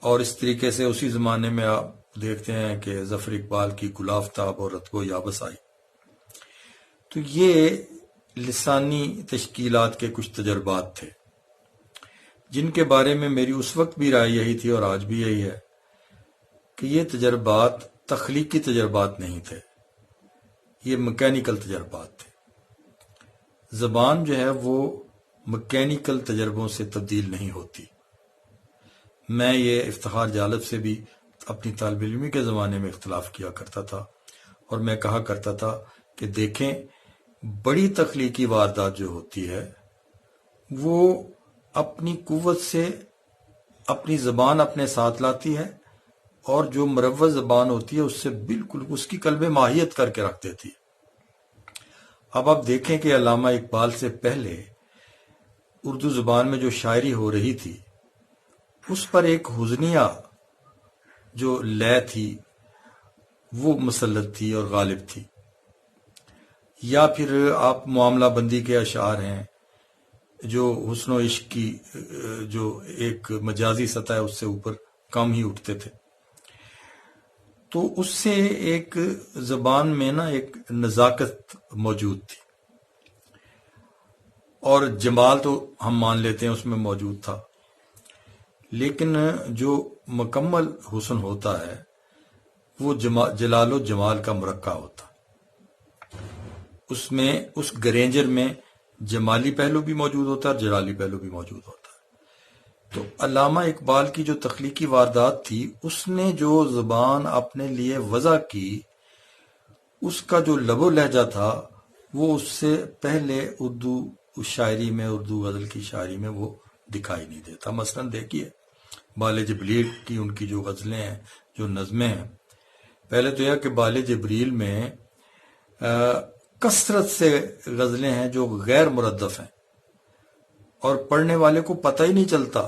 اور اس طریقے سے اسی زمانے میں آپ دیکھتے ہیں کہ ظفر اقبال کی گلافتاب اور رتب و یابس آئی. تو یہ لسانی تشکیلات کے کچھ تجربات تھے جن کے بارے میں میری اس وقت بھی رائے یہی تھی اور آج بھی یہی ہے کہ یہ تجربات تخلیقی تجربات نہیں تھے، یہ مکینیکل تجربات تھے. زبان جو ہے وہ مکینیکل تجربوں سے تبدیل نہیں ہوتی. میں یہ افتخار جالب سے بھی اپنی طالب علمی کے زمانے میں اختلاف کیا کرتا تھا، اور میں کہا کرتا تھا کہ دیکھیں، بڑی تخلیقی واردات جو ہوتی ہے وہ اپنی قوت سے اپنی زبان اپنے ساتھ لاتی ہے، اور جو مروج زبان ہوتی ہے اس سے بالکل اس کی قلب ماہیت کر کے رکھ دیتی ہے. اب آپ دیکھیں کہ علامہ اقبال سے پہلے اردو زبان میں جو شاعری ہو رہی تھی اس پر ایک حزنیہ جو لے تھی وہ مسلط تھی اور غالب تھی، یا پھر آپ معاملہ بندی کے اشعار ہیں جو حسن و عشق کی جو ایک مجازی سطح ہے اس سے اوپر کم ہی اٹھتے تھے، تو اس سے ایک زبان میں نا ایک نزاکت موجود تھی، اور جمال تو ہم مان لیتے ہیں اس میں موجود تھا، لیکن جو مکمل حسن ہوتا ہے وہ جلال و جمال کا مرکب ہوتا، اس میں اس گرینجر میں جمالی پہلو بھی موجود ہوتا ہے اور جلالی پہلو بھی موجود ہوتا ہے۔ تو علامہ اقبال کی جو تخلیقی واردات تھی، اس نے جو زبان اپنے لیے وضع کی، اس کا جو لب و لہجہ تھا وہ اس سے پہلے اردو شاعری میں، اردو غزل کی شاعری میں وہ دکھائی نہیں دیتا۔ مثلا دیکھیے بال جبریل کی ان کی جو غزلیں ہیں، جو نظمیں ہیں، پہلے تو یہ کہ بال جبریل میں کثرت سے غزلیں ہیں جو غیر مردف ہیں، اور پڑھنے والے کو پتہ ہی نہیں چلتا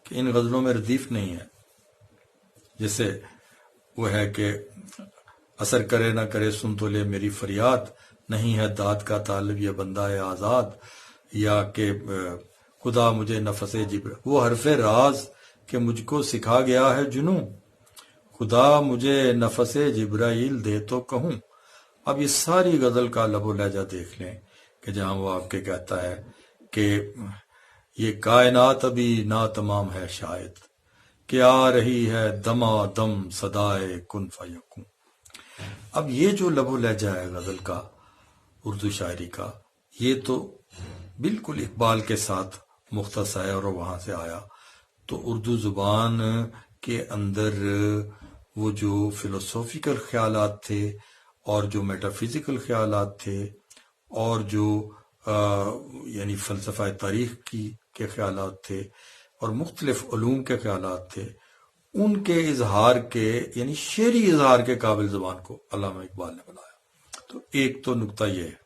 کہ ان غزلوں میں ردیف نہیں ہے، جیسے وہ ہے کہ اثر کرے نہ کرے سن تو لے میری فریاد، نہیں ہے داد کا طالب یہ بندہ ہے آزاد، یا کہ خدا مجھے نفس جبر، وہ حرف راز کہ مجھ کو سکھا گیا ہے جنوں، خدا مجھے نفس جبرائیل دے تو کہوں۔ اب یہ ساری غزل کا لب و لہجہ دیکھ لیں کہ جہاں وہ آپ کے کہتا ہے کہ یہ کائنات ابھی ناتمام ہے شاید، کہ آ رہی ہے دما دم صدائے کن فیکون۔ اب یہ جو لب و لہجہ ہے غزل کا، اردو شاعری کا، یہ تو بالکل اقبال کے ساتھ مختص ہے اور وہاں سے آیا۔ تو اردو زبان کے اندر وہ جو فلسفیکل خیالات تھے اور جو میٹافزیکل خیالات تھے اور جو یعنی فلسفہ تاریخ کے خیالات تھے اور مختلف علوم کے خیالات تھے، ان کے اظہار کے یعنی شعری اظہار کے قابل زبان کو علامہ اقبال نے بنایا۔ تو ایک تو نکتہ یہ ہے۔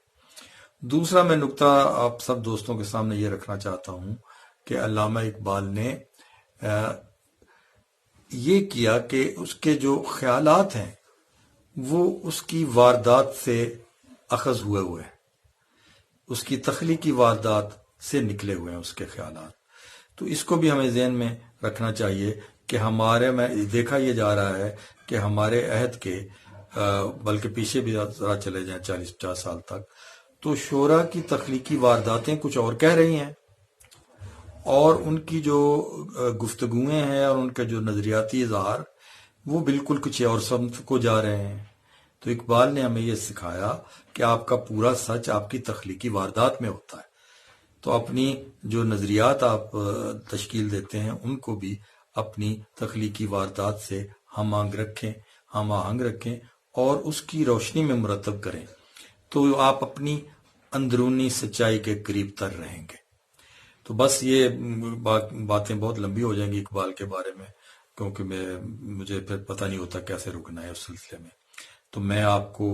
دوسرا میں نکتہ آپ سب دوستوں کے سامنے یہ رکھنا چاہتا ہوں کہ علامہ اقبال نے یہ کیا کہ اس کے جو خیالات ہیں وہ اس کی واردات سے اخذ ہوئے ہیں، اس کی تخلیقی واردات سے نکلے ہوئے ہیں اس کے خیالات۔ تو اس کو بھی ہمیں ذہن میں رکھنا چاہیے کہ ہمارے میں دیکھا یہ جا رہا ہے کہ ہمارے عہد کے بلکہ پیچھے بھی ذرا چلے جائیں 40-50 سال تک، تو شعراء کی تخلیقی وارداتیں کچھ اور کہہ رہی ہیں، اور ان کی جو گفتگویں ہیں اور ان کے جو نظریاتی اظہار وہ بالکل کچھ اور سمت کو جا رہے ہیں۔ تو اقبال نے ہمیں یہ سکھایا کہ آپ کا پورا سچ آپ کی تخلیقی واردات میں ہوتا ہے، تو اپنی جو نظریات آپ تشکیل دیتے ہیں ان کو بھی اپنی تخلیقی واردات سے ہم آہنگ رکھیں اور اس کی روشنی میں مرتب کریں، تو آپ اپنی اندرونی سچائی کے قریب تر رہیں گے۔ تو بس یہ باتیں بہت لمبی ہو جائیں گی اقبال کے بارے میں، کیونکہ مجھے پھر پتہ نہیں ہوتا کیسے رکنا ہے اس سلسلے میں۔ تو میں آپ کو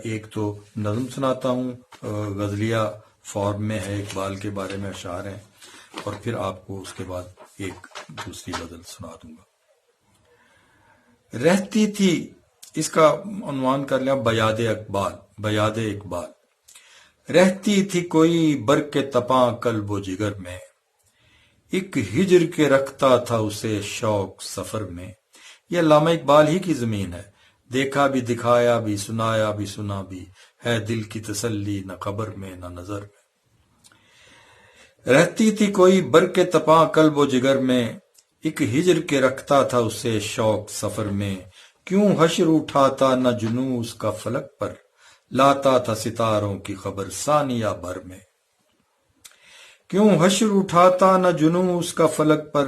ایک تو نظم سناتا ہوں، غزلیہ فارم میں ہے، اقبال کے بارے میں اشعار ہیں، اور پھر آپ کو اس کے بعد ایک دوسری غزل سنا دوں گا۔ رہتی تھی، اس کا عنوان کر لیا بیاد اقبال۔ رہتی تھی کوئی برق تپاں قلب و جگر میں، ایک ہجر کے رکھتا تھا اسے شوق سفر میں۔ یہ علامہ اقبال ہی کی زمین ہے، دیکھا بھی، دکھایا بھی، سنایا بھی، سنا بھی، ہے دل کی تسلی نہ خبر میں نہ نظر میں۔ رہتی تھی کوئی برق تپاں قلب و جگر میں، ایک ہجر کے رکھتا تھا اسے شوق سفر میں۔ کیوں حشر اٹھاتا نہ جنوں اس کا فلک پر، لاتا تھا ستاروں کی خبر ثانیہ بھر میں۔ کیوں حشر اٹھاتا نہ جنوں اس کا فلک پر،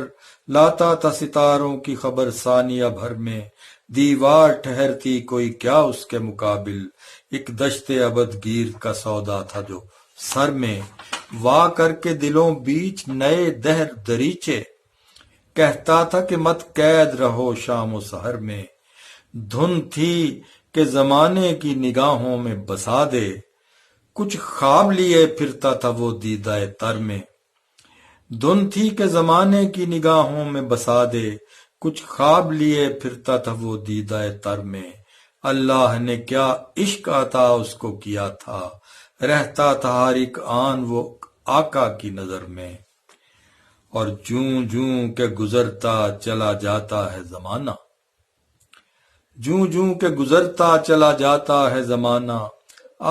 لاتا تھا ستاروں کی خبر ثانیہ بھر میں۔ دیوار ٹھہرتی کوئی کیا اس کے مقابل، ایک دشت ابد گیر کا سودا تھا جو سر میں۔ وا کر کے دلوں بیچ نئے دہر دریچے، کہتا تھا کہ مت قید رہو شام و سحر میں۔ دھن تھی کہ زمانے کی نگاہوں میں بسا دے، کچھ خواب لیے پھرتا تھا وہ دیدہ تر میں۔ دھن تھی کہ زمانے کی نگاہوں میں بسا دے، کچھ خواب لیے پھرتا تھا وہ دیدہ تر میں۔ اللہ نے کیا عشق عطا اس کو کیا تھا، رہتا تھا ہر ایک آن وہ آقا کی نظر میں، اور جوں جوں کہ گزرتا چلا جاتا ہے زمانہ، جوں جوں کہ گزرتا چلا جاتا ہے زمانہ،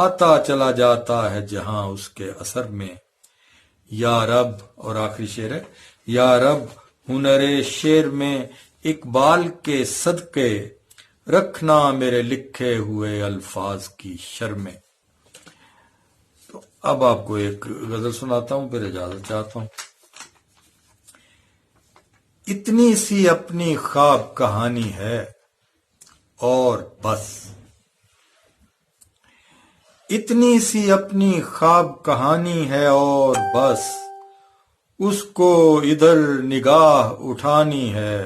آتا چلا جاتا ہے جہاں اس کے اثر میں۔ یا رب، اور آخری شعر ہے، یا رب ہنر شعر میں اقبال کے صدقے، رکھنا میرے لکھے ہوئے الفاظ کی شرمیں۔ تو اب آپ کو ایک غزل سناتا ہوں، پھر اجازت چاہتا ہوں۔ اتنی سی اپنی خواب کہانی ہے اور بس، اتنی سی اپنی خواب کہانی ہے اور بس، اس کو ادھر نگاہ اٹھانی ہے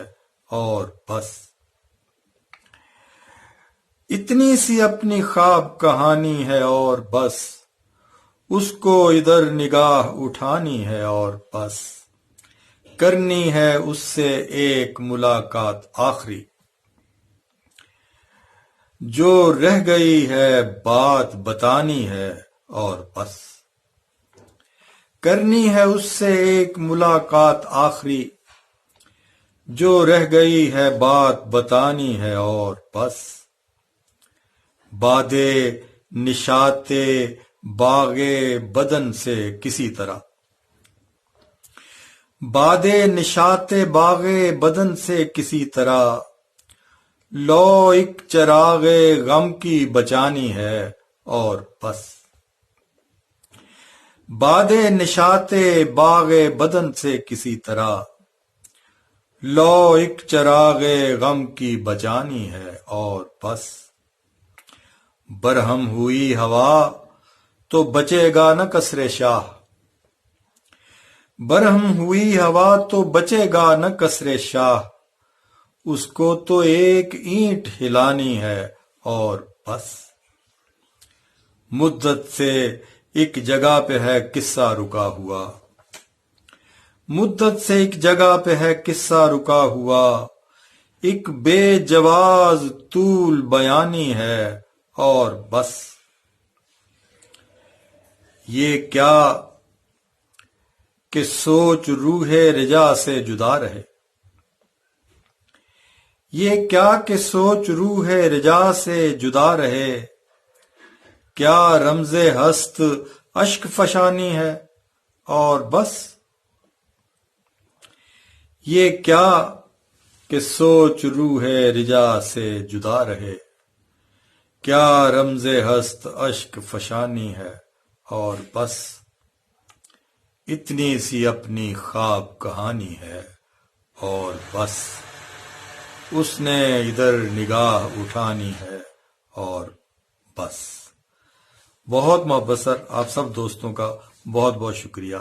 اور بس، اتنی سی اپنی خواب کہانی ہے اور بس، اس کو ادھر نگاہ اٹھانی ہے اور بس، کرنی ہے اس سے ایک ملاقات آخری، جو رہ گئی ہے بات بتانی ہے اور بس، کرنی ہے اس سے ایک ملاقات آخری، جو رہ گئی ہے بات بتانی ہے اور بس، بادے نشاتے باغے بدن سے کسی طرح، بادے نشاتے باغے بدن سے کسی طرح، لو ایک چراغ غم کی بچانی ہے اور بس، بادے نشاتے باغے بدن سے کسی طرح، لو ایک چراغ غم کی بچانی ہے اور بس، برہم ہوئی ہوا تو بچے گا نہ قصر شاہ، برہم ہوئی ہوا تو بچے گا نہ قصر شاہ، اس کو تو ایک اینٹ ہلانی ہے اور بس، مدت سے ایک جگہ پہ ہے قصہ رکا ہوا، مدت سے ایک جگہ پہ ہے قصہ رکا ہوا، ایک بے جواز طول بیانی ہے اور بس، یہ کیا کہ سوچ روح رجا سے جدا رہے، یہ کیا کہ سوچ روح رجا سے جدا رہے، کیا رمز ہست اشک فشانی ہے اور بس، یہ کیا کہ سوچ روح رجا سے جدا رہے، کیا رمز ہست اشک فشانی ہے اور بس، اتنی سی اپنی خواب کہانی ہے اور بس، اس نے ادھر نگاہ اٹھانی ہے اور بس۔ بہت محبت سر، آپ سب دوستوں کا بہت بہت شکریہ۔